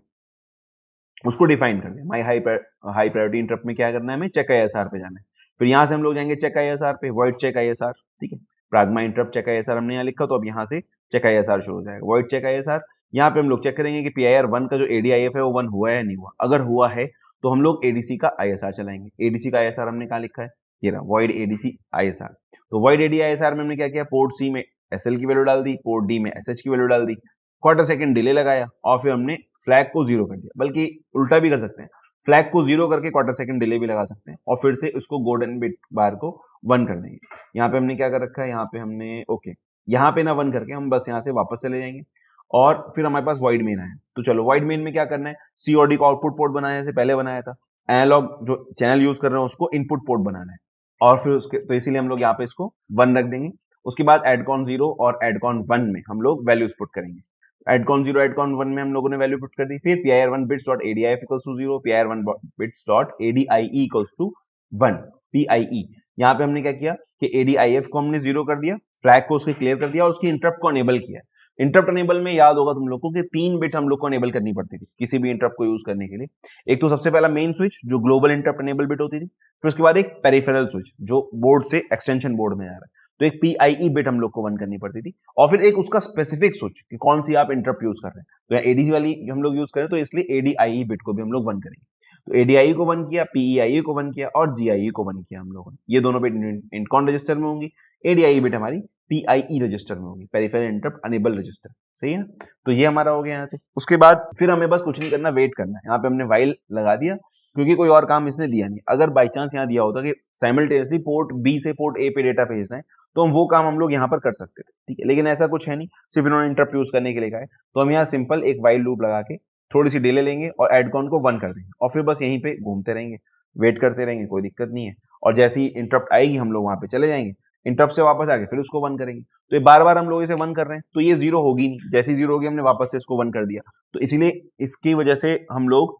उसको डिफाइन कर दिया, माई हाई प्रायोरिटी इंटरप्ट में क्या करना है, हमें चेक ISR पे जाना है। फिर यहाँ से हम लोग जाएंगे चेक ISR पे, वॉइड चेक ISR, ठीक है। प्राग्मा इंटरप्ट चेक ISR हमने यहाँ लिखा, तो अब यहाँ से चेक ISR शुरू हो जाएगा, वॉइड चेक ISR। यहाँ पे हम लोग चेक करेंगे कि PIR1 का जो ADIF है वो 1 हुआ है या नहीं हुआ। अगर हुआ है तो हम लोग ADC का ISR चलाएंगे। ADC का ISR हमने कहाँ लिखा है, ये रहा, वॉइड ADC ISR। तो वॉइड ADC ISR में हमने क्या किया, पोर्ट C में SL की वैल्यू डाल दी, पोर्ट D में SH की वैल्यू डाल दी, क्वार्टर सेकंड डिले लगाया और फिर हमने फ्लैग को 0 कर दिया। बल्कि उल्टा भी कर सकते हैं, फ्लैग को 0 करके क्वार्टर सेकंड डिले भी लगा सकते हैं और फिर से उसको गोल्डन बिट बार को 1 कर देंगे। यहाँ पे हमने क्या कर रखा है, यहाँ पे हमने ओके, यहाँ पे ना 1 करके हम बस यहाँ से वापस चले जाएंगे और फिर हमारे पास वॉइड मेन आया। तो चलो वॉइड मेन में क्या करना है, COD को आउटपुट पोर्ट बनाया जैसे पहले बनाया था, एनालॉग जो चैनल यूज कर रहे हैं उसको इनपुट पोर्ट बनाना है और फिर उसके तो इसीलिए हम लोग यहाँ पे इसको 1 रख देंगे। उसके बाद एडकॉन 0 और एडकॉन 1 में हम लोग वैल्यूज पुट करेंगे। एडकॉन 0 एडकॉन 1 में हम लोगों ने वैल्यू पुट कर दी। फिर PIR1 bits.ADIF equals to 0, PIR1 bits.ADIE equals to 1, PIE। यहाँ पे हमने क्या किया कि ADIF को हमने 0 कर दिया, फ्लैग को उसके क्लियर कर दिया और उसकी इंटरप्ट को अनेबल किया। इंटरप्ट अनेबल में याद होगा तुम लोग को कि 3 बिट हम लोग को अनेबल करनी पड़ती थी किसी भी इंटरप्ट को यूज करने के लिए। एक तो सबसे पहला मेन स्विच जो ग्लोबल इंटरप्ट अनेबल बिट होती थी, फिर उसके बाद एक पेरिफेरल स्विच जो बोर्ड से एक्सटेंशन बोर्ड में आ रहा है, तो एक PIE बिट हम लोग को 1 करनी पड़ती थी और फिर एक उसका स्पेसिफिक स्विच कि कौन सी आप इंटरप्ट यूज कर रहे हैं। तो यहाँ ADC वाली हम लोग यूज करें तो इसलिए ADIE बिट को भी हम लोग 1 करेंगे। तो ADIE को 1 किया, PEIE को 1 किया और GIE को 1 किया हम लोगों ने। ये दोनों बिट इंटकॉन रजिस्टर में होंगी, ADIE बिट हमारी PIE रजिस्टर में होगी, पेरिफेरल इंटरप्ट अनेबल रजिस्टर, सही है। तो ये हमारा हो गया यहाँ से। उसके बाद फिर हमें बस कुछ नहीं करना, वेट करना है। यहाँ पे हमने व्हाइल लगा दिया क्योंकि कोई और काम इसने दिया नहीं। अगर बाई चांस यहाँ दिया होता कि साइमल्टेनियसली पोर्ट B से पोर्ट A पे डेटा भेजना है तो हम वो काम हम लोग यहाँ पर कर सकते थे, ठीक है। लेकिन ऐसा कुछ है नहीं, सिर्फ इन्होंने इंटरप्ट यूज करने के लिए कहा है। तो हम यहाँ सिंपल एक व्हाइल लूप लगा के थोड़ी सी डिले लेंगे और एडकॉन को 1 कर देंगे और फिर बस यहीं पे घूमते रहेंगे, वेट करते रहेंगे, कोई दिक्कत नहीं है। और जैसे ही इंटरप्ट आएगी हम लोग वहां पे चले जाएंगे, इंटरप्ट से वापस आके फिर उसको 1 करेंगे। तो ये बार बार हम लोग इसे 1 कर रहे हैं तो ये 0 होगी नहीं, जैसे ही 0 होगी हमने वापस से इसको 1 कर दिया। तो इसीलिए इसकी वजह से हम लोग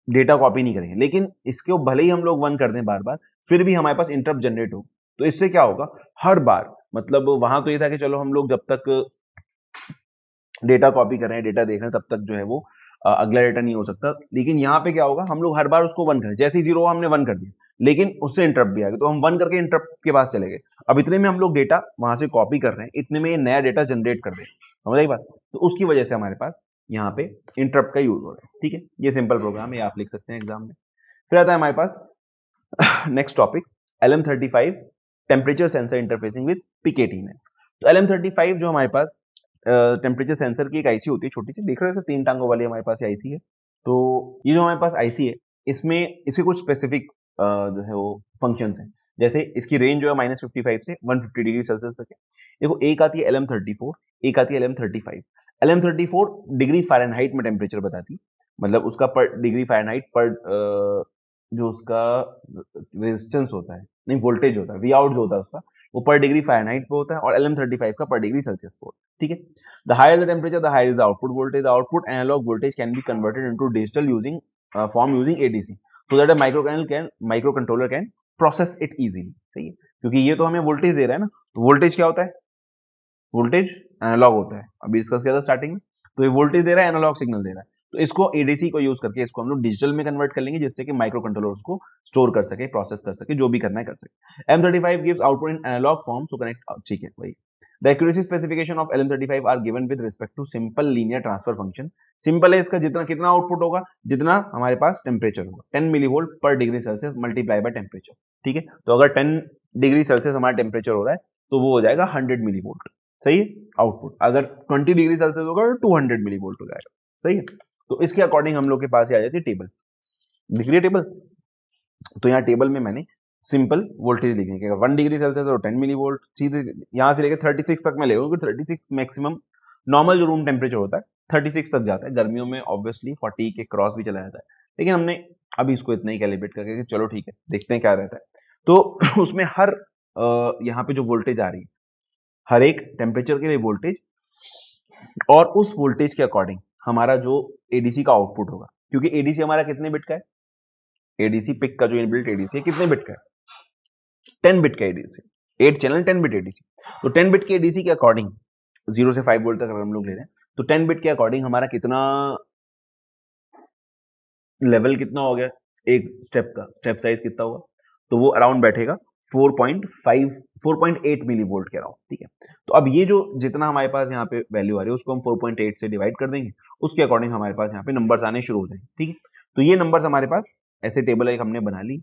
डेटा कॉपी नहीं करेंगे। लेकिन इसके भले ही हम लोग 1 कर दें बार बार, फिर भी हमारे पास इंटरप्ट जनरेट हो। तो इससे क्या होगा, हर बार मतलब वहां तो ये था कि चलो हम लोग जब तक डेटा कॉपी कर रहे हैं, डेटा देख रहे हैं, तब तक जो है वो अगला डेटा नहीं हो सकता। लेकिन यहाँ पे क्या होगा, हम लोग हर बार उसको 1 करें, जैसे ही 0 हुआ हमने 1 कर दिया, लेकिन उससे इंटरप्ट भी आ गया तो हम 1 करके इंटरप्ट के पास चले गए। अब इतने में हम लोग डेटा वहां से कॉपी कर रहे हैं, इतने में ये नया डेटा जनरेट कर दे, समझ आई बात। तो उसकी वजह से हमारे पास यहाँ पे इंटरप्ट का यूज हो रहा है, ठीक है। ये सिंपल प्रोग्राम है, आप लिख सकते हैं एग्जाम में। फिर आता है हमारे पास next topic LM35 temperature sensor interfacing with PKTNet। तो LM35 जो हमारे पास टेम्परेचर सेंसर की एक आईसी होती है छोटी सी, देख रहे हो 3 टांगों वाली हमारे पास आईसी है। तो ये जो हमारे पास आईसी है इसमें इसके कुछ स्पेसिफिक जो है वो फंक्शंस हैं। जैसे इसकी रेंज जो है -55 से 150 डिग्री सेल्सियस तक है। देखो एक आती है LM34, एक आती है LM35। LM34 डिग्री फ़ारेनहाइट में टेम्परेचर बताती है, मतलब उसका पर डिग्री फ़ारेनहाइट पर जो उसका रेजिस्टेंस होता है, नहीं वोल्टेज होता है, वी आउट जो होता है उसका, वो पर डिग्री फ़ारेनहाइट पे होता है, और LM35 का पर डिग्री सेल्सियस पे होता है। ठीक है, the higher the temperature the higher is the output voltage. The output analog voltage can be converted into digital using form using ADC, so that a microcontroller can process it easily. सही है, क्योंकि ये तो हमें voltage दे रहा है ना, तो वोल्टेज क्या होता है, वोल्टेज एनालॉग होता है, अभी डिस्कस किया था स्टार्टिंग में। तो ये वोल्टेज दे रहा है, एनालॉग सिग्नल दे रहा है, तो इसको एडीसी को यूज करके इसको हम लोग डिजिटल में कन्वर्ट कर लेंगे, जिससे कि माइक्रो कंट्रोलर उसको स्टोर कर सके, प्रोसेस कर सके, जो भी करना है कर सके। M35 gives output in analog form, so connect, ठीक है वही। The accuracy specification of LM35 are given with respect to simple linear transfer function। Simple है इसका, जितना कितना आउटपुट होगा, जितना हमारे पास टेम्परेचर होगा, 10 मिलीवोल्ट पर degree Celsius multiply by temperature. ठीक है, तो अगर 10 डिग्री सेल्सियस हमारा टेम्परेचर हो रहा है तो वो हो जाएगा 100 मिलीवोल्ट। सही है, आउटपुट अगर 20 डिग्री सेल्सियस होगा तो 200 मिलीवोल्ट हो जाएगा। सही है, तो इसके अकॉर्डिंग हम लोग के पास आ जाती है टेबल, दिख रही है टेबल। तो यहाँ टेबल में मैंने सिंपल वोल्टेज लिखने के 1 डिग्री सेल्सियस और 10 मिली वोल्ट, सीधे यहाँ से लेकर 36 तक मैं ले, क्योंकि 36 मैक्सिमम नॉर्मल जो रूम टेम्परेचर होता है 36 तक जाता है। गर्मियों में ऑब्वियसली 40 के क्रॉस भी चला जाता है, लेकिन हमने अभी इसको इतना ही कैलिब्रेट करके कि चलो ठीक है देखते हैं क्या रहता है। तो उसमें हर यहाँ पे जो वोल्टेज आ रही है, हर एक टेम्परेचर के लिए वोल्टेज, और उस वोल्टेज के अकॉर्डिंग हमारा जो एडीसी का आउटपुट होगा, क्योंकि एडीसी हमारा कितने बिट का है, एडीसी पिक का जो इनबिल्ट एडीसी है कितने बिट का है, 10 बिट का एडीसी, 8 चैनल 10 बिट एडीसी। तो 10 बिट के एडीसी के अकॉर्डिंग 0 से 5 वोल्ट तक अगर हम लोग ले रहे हैं, तो 10 बिट के अकॉर्डिंग हमारा कितना लेवल कितना हो गया, एक स्टेप का स्टेप साइज कितना होगा, तो वो अराउंड बैठेगा 4.8 मिली वोल्ट के अराउंड। ठीक है, तो अब ये जो जितना हमारे पास यहाँ पे वैल्यू आ रही है उसको हम 4.8 से डिवाइड कर देंगे, उसके अकॉर्डिंग हमारे पास यहाँ पे नंबर्स आने शुरू हो जाएंगे। ठीक है, तो ये नंबर्स हमारे पास ऐसे टेबल एक हमने बना ली।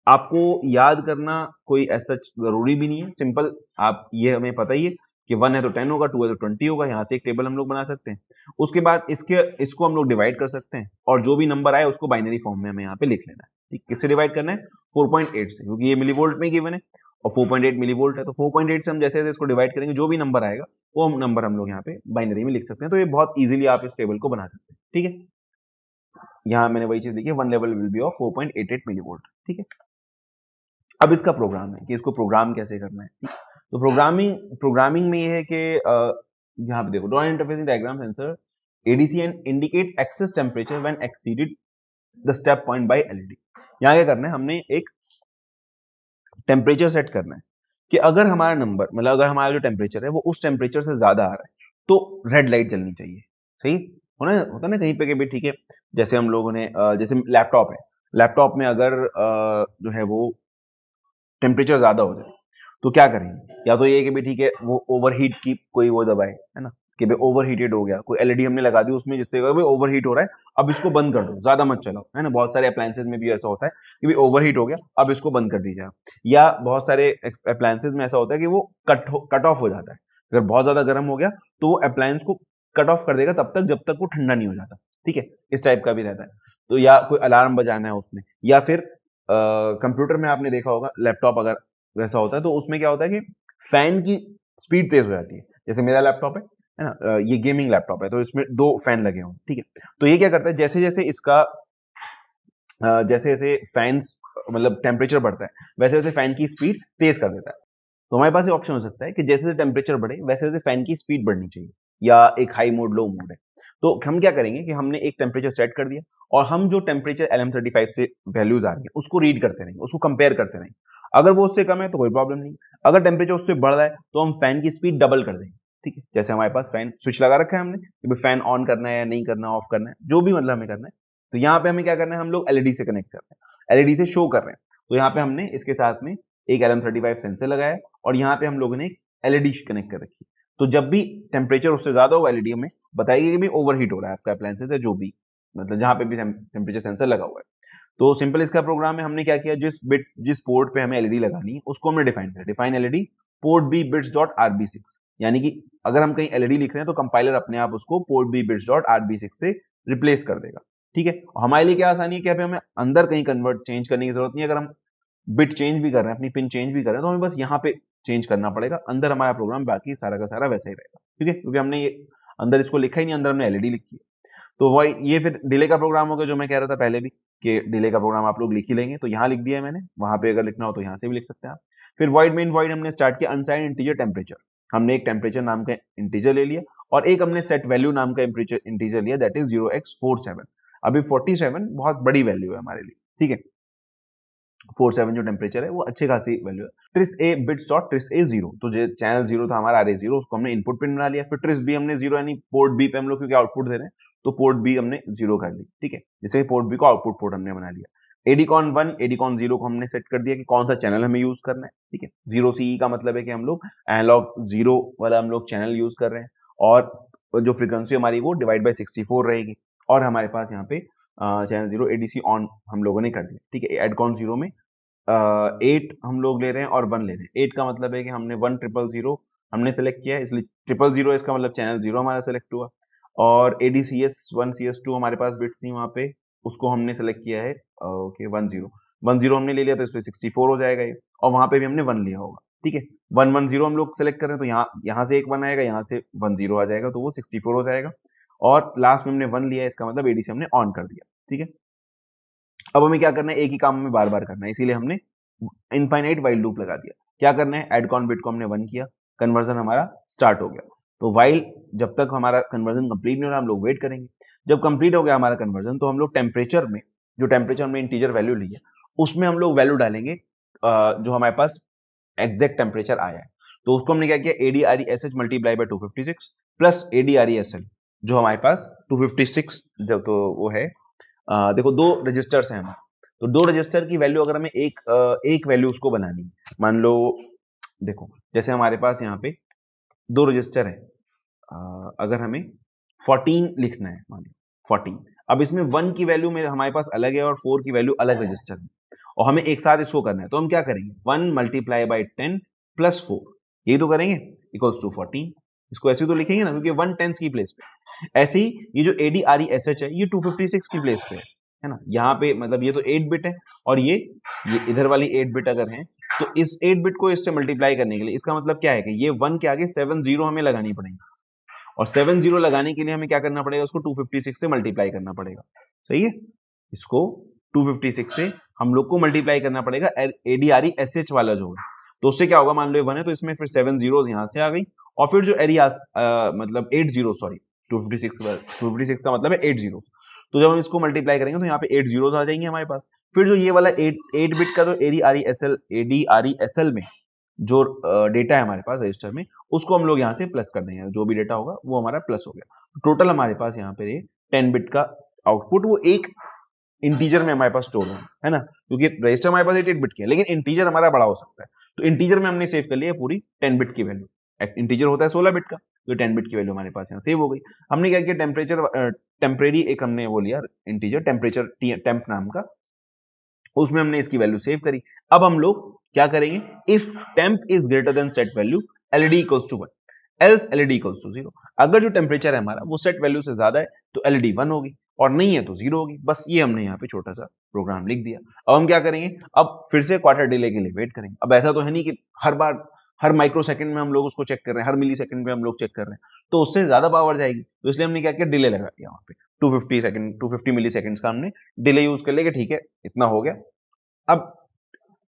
आपको याद करना कोई ऐसा जरूरी भी नहीं है, सिंपल आप ये हमें पता ही है कि 1 है तो 10 होगा, 2 है तो 20 होगा, यहाँ से एक टेबल हम लोग बना सकते हैं। उसके बाद इसको हम लोग डिवाइड कर सकते हैं, और जो भी नंबर आए उसको बाइनरी फॉर्म में हमें यहाँ पे लिख लेना है। ठीक, किससे डिवाइड करना है, 4.8 से, क्योंकि ये मिलीवोल्ट में गिवन है और 4.8 मिलीवोल्ट है, तो 4.8 से हम जैसे जैसे इसको डिवाइड करेंगे जो भी नंबर आएगा वो नंबर हम लोग यहाँ पे बाइनरी में लिख सकते हैं। तो ये बहुत इजीली आप इस टेबल को बना सकते हैं। ठीक है, यहाँ मैंने वही चीज लिखी है, 1 level will be of 4.88 millivolt. ठीक है, अब इसका प्रोग्राम है कि इसको प्रोग्राम कैसे करना है। तो प्रोग्रामिंग में ये है कि यहाँ पे देखो, draw an interfacing diagram sensor ADC and indicate excess temperature when exceeded the step point by LED. यहाँ क्या करना है, हमने एक टेम्परेचर सेट करना है कि अगर हमारा नंबर, मतलब अगर हमारा जो टेम्परेचर है वो उस टेम्परेचर से ज्यादा आ रहा है तो रेड लाइट जलनी चाहिए। सही होता ना कहीं पे भी। ठीक है, जैसे हम लोगों ने जैसे लैपटॉप है, लैपटॉप में अगर जो है वो टेम्परेचर ज्यादा हो जाए तो क्या करेंगे, या तो ये कि भाई ठीक है वो ओवरहीट की कोई वो दबाए, है ना, कि भाई ओवरहीटेड हो गया, कोई एलईडी हमने लगा दी उसमें जिससे भाई ओवरहीट हो रहा है, अब इसको बंद कर दो, ज्यादा मत चलाओ, है ना। बहुत सारे अप्लायंसेज में भी ऐसा होता है कि भाई ओवरहीट हो गया, अब इसको बंद कर दीजिए। या बहुत सारे अप्लायंसेज में ऐसा होता है कि वो कट ऑफ हो जाता है, अगर बहुत ज्यादा गर्म हो गया तो वो अप्लायंस को कट ऑफ कर देगा तब तक जब तक वो ठंडा नहीं हो जाता। ठीक है, इस टाइप का भी रहता है। तो या कोई अलार्म बजाना है उसमें, या फिर कंप्यूटर में आपने देखा होगा, लैपटॉप अगर वैसा होता है तो उसमें क्या होता है कि फैन की स्पीड तेज हो जाती है। जैसे मेरा लैपटॉप है ना, ये गेमिंग लैपटॉप है, तो इसमें 2 फैन लगे हुए हैं। ठीक है, तो ये क्या करता है, जैसे जैसे इसका जैसे जैसे फैंस मतलब टेम्परेचर बढ़ता है वैसे वैसे फैन की स्पीड तेज कर देता है। तो हमारे पास ये ऑप्शन हो सकता है कि जैसे जैसे टेम्परेचर बढ़े वैसे वैसे फैन की स्पीड बढ़नी चाहिए, या एक हाई मोड लो मोड है। तो हम क्या करेंगे कि हमने एक टेम्परेचर सेट कर दिया और हम जो टेम्परेचर LM35 से वैल्यूज आ रही है उसको रीड करते रहेंगे, उसको कंपेयर करते रहेंगे। अगर वो उससे कम है तो कोई प्रॉब्लम नहीं, अगर टेम्परेचर उससे बढ़ रहा है तो हम फैन की स्पीड डबल कर देंगे। ठीक है, जैसे हमारे पास फैन स्विच लगा रखा है हमने कि भाई फैन ऑन करना है या नहीं करना, ऑफ करना है, जो भी मतलब हमें करना है। तो यहाँ पे हमें क्या करना है, हम लोग एलईडी से कनेक्ट कर रहे हैं, एलईडी से शो कर रहे हैं। तो यहाँ पे हमने इसके साथ में एक LM35 सेंसर लगाया और यहाँ पे हम लोगों ने एक एलईडी कनेक्ट कर रखी। तो जब भी टेम्परेचर उससे ज्यादा हो एलईडी में बताइए कि भी ओवरहीट हो रहा है आपका अप्लायंसेस है, जो भी मतलब जहां पे भी टेम्परेचर सेंसर लगा हुआ है। तो सिंपल इसका प्रोग्राम है, हमने क्या किया, जिस पोर्ट पे हमें एलईडी लगानी है उसको हमने डिफाइन किया, define LED port B bits dot RB6, यानी कि अगर हम कहीं एलईडी लिख रहे हैं तो कंपाइलर अपने आप उसको port B bits dot RB6 से रिप्लेस कर देगा। ठीक है, हमारे लिए क्या आसानी है कि अभी हमें अंदर कहीं कन्वर्ट चेंज करने की जरूरत नहीं है। अगर हम बिट चेंज भी कर रहे हैं, अपनी पिन चेंज भी कर रहे हैं, तो हमें बस यहाँ पे चेंज करना पड़ेगा, अंदर हमारा प्रोग्राम बाकी सारा का सारा वैसा ही रहेगा। ठीक है, क्योंकि हमने ये अंदर इसको लिखा ही नहीं, अंदर हमने एलईडी लिखी है। तो वही ये फिर डिले का प्रोग्राम हो गया, जो मैं कह रहा था पहले भी कि डिले का प्रोग्राम आप लोग लिख ही लेंगे। तो यहाँ लिख दिया है मैंने, वहां पे अगर लिखना हो तो यहाँ से भी लिख सकते हैं आप। फिर वॉइड मेन वॉइड हमने स्टार्ट किया अनसाइंड इंटीजर टेम्परेचर। हमने एक टेम्परेचर नाम का इंटीजर ले लिया और एक हमने सेट वैल्यू नाम का इंटीजर लिया, दैट इज 0x47। अभी 47 बहुत बड़ी वैल्यू है हमारे लिए। ठीक है, 47 जो टेम्परेचर है वो अच्छे खासी वैल्यू है। ट्रिस ए बिट्स डॉट ट्रिस ए 0, तो जो चैनल 0 था हमारा RA0, उसको हमने इनपुट पिन बना लिया। फिर ट्रिस बी हमने 0 यानी पोर्ट बी पे हम लोग क्योंकि आउटपुट दे रहे हैं तो पोर्ट बी हमने 0 कर ली। ठीक है, जैसे पोर्ट बी को आउटपुट पोर्ट हमने बना लिया। एडीकॉन 1 एडीकॉन 0 को हमने सेट कर दिया कि कौन सा चैनल हमें यूज करना है। ठीक है, 0CE का मतलब है कि हम लोग एनालॉग 0 वाला हम लोग चैनल यूज कर रहे हैं और जो फ्रीक्वेंसी हमारी वो डिवाइड बाई 64 रहेगी। और हमारे पास यहाँ पे चैनल 0 ADC ऑन हम लोगों ने कर दिया। ठीक है, एडकॉन 0 में 8 हम लोग ले रहे हैं और 1 ले रहे हैं। 8 का मतलब है कि हमने 1000 हमने सेलेक्ट किया है, इसलिए 000 इसका मतलब चैनल 0 हमारा सेलेक्ट हुआ। और ADCS 1 CS2 हमारे पास बिट्स थी वहां पे, उसको हमने सेलेक्ट किया है। ओके 10 हमने ले लिया तो इस पे 64 हो जाएगा ये, और वहां पे भी हमने 1 लिया होगा। ठीक है, 110 हम लोग सेलेक्ट कर रहे हैं तो यहाँ से एक 1 आएगा, यहाँ से 10 आ जाएगा, तो वो 64 हो जाएगा। और लास्ट में हमने 1 लिया है, इसका मतलब ADC हमने ऑन कर दिया। ठीक है, अब हमें क्या करना है, एक ही काम हमें बार बार करना है, इसीलिए हमने इनफाइनाइट वाइल लूप लगा दिया। क्या करना है, एडकॉन बिट को हमने 1 किया, कन्वर्जन हमारा स्टार्ट हो गया। तो वाइल जब तक हमारा कन्वर्जन कंप्लीट नहीं हो रहा हम लोग वेट करेंगे। जब कंप्लीट हो गया हमारा कन्वर्जन तो हम लोग टेम्परेचर में, जो टेम्परेचर हमने इंटीजर वैल्यू ली है उसमें हम लोग वैल्यू डालेंगे जो हमारे पास एग्जैक्ट टेम्परेचर आया है। तो उसको हमने क्या किया, ADRESH multiply by 256 plus ADRESL जो हमारे पास 256 जब तो वो है। देखो दो रजिस्टर्स हैं हमारे, तो दो रजिस्टर की वैल्यू अगर हमें एक वैल्यू उसको बनानी है, मान लो देखो जैसे हमारे पास यहाँ पे दो रजिस्टर है, अगर हमें 14 लिखना है, मान लो 14, अब इसमें 1 की वैल्यू मेरे हमारे पास अलग है और 4 की वैल्यू अलग रजिस्टर में, और हमें एक साथ इसको करना है। तो हम क्या करेंगे, 1 मल्टीप्लाई बाई 10 प्लस 4, यही तो करेंगे, इक्वल्स टू 14। इसको ऐसे तो लिखेंगे ना, क्योंकि 1 टेंस की प्लेस पे। ऐसे ही ये जो ADRESH है ये 256 की प्लेस पे है ना, यहाँ पे मतलब ये तो 8 बिट है और ये इधर वाली 8 बिट अगर है तो इस 8 बिट को इससे मल्टीप्लाई करने के लिए इसका मतलब क्या है कि ये 1 के आगे 7 जीरो हमें लगानी पड़ेगी, और 7 जीरो लगाने के लिए हमें क्या करना पड़ेगा, उसको 256 से मल्टीप्लाई करना पड़ेगा। सही है, इसको 256 से हम लोग को मल्टीप्लाई करना पड़ेगा ADRESH वाला जो है। तो उससे क्या होगा, मान लो ये 1 है तो इसमें फिर 7 जीरोस यहाँ से आ गई, और फिर जो एरियाज मतलब 8 जीरो, सॉरी 256 का मतलब है 8 जीरो। तो जब हम इसको मल्टीप्लाई करेंगे तो यहाँ पे 8 जीरोस आ जाएंगे हमारे पास। फिर जो ये वाला 8 बिट का जो ADRESL में जो डेटा है हमारे पास रजिस्टर में, उसको हम लोग यहाँ से प्लस कर देंगे, जो भी डेटा होगा वो हमारा प्लस हो गया। टोटल हमारे पास यहाँ पे 10 बिट का आउटपुट वो एक इंटीजर में हमारे पास स्टोर है ना, क्योंकि रजिस्टर हमारे पास 8 बिट की है लेकिन इंटीजर हमारा बड़ा हो सकता है। तो इंटीजर में हमने सेव कर लिया पूरी 10 बिट की वैल्यू, इंटीजर होता है 16 बिट का, तो 10 बिट की वैल्यू हमारे पास यहाँ सेव हो गई। हमने क्या किया, टेम्परेरी एक हमने वो लिया इंटीजर टेम्परेचर टेम्प नाम का, उसमें हमने इसकी वैल्यू सेव करी। अब हम लोग क्या करेंगे, if temp is greater than set value LED equals to 1 else LED equals to 0। अगर जो टेम्परेचर है हमारा वो सेट वैल्यू से ज्यादा है तो LED 1 होगी और नहीं है तो 0 होगी। बस ये हमने यहाँ पे छोटा सा प्रोग्राम लिख दिया। अब हम क्या करेंगे, अब फिर से क्वार्टर डिले के लिए वेट करेंगे। अब ऐसा तो है नहीं कि हर बार हर माइक्रो सेकंड में हम लोग उसको चेक कर रहे हैं, हर मिली सेकंड में हम लोग चेक कर रहे हैं, तो उससे ज्यादा पावर जाएगी। तो इसलिए हमने क्या किया, डिले लगा दिया वहां पे 250 मिली सेकंड का हमने डिले यूज कर लिया कि ठीक है इतना हो गया। अब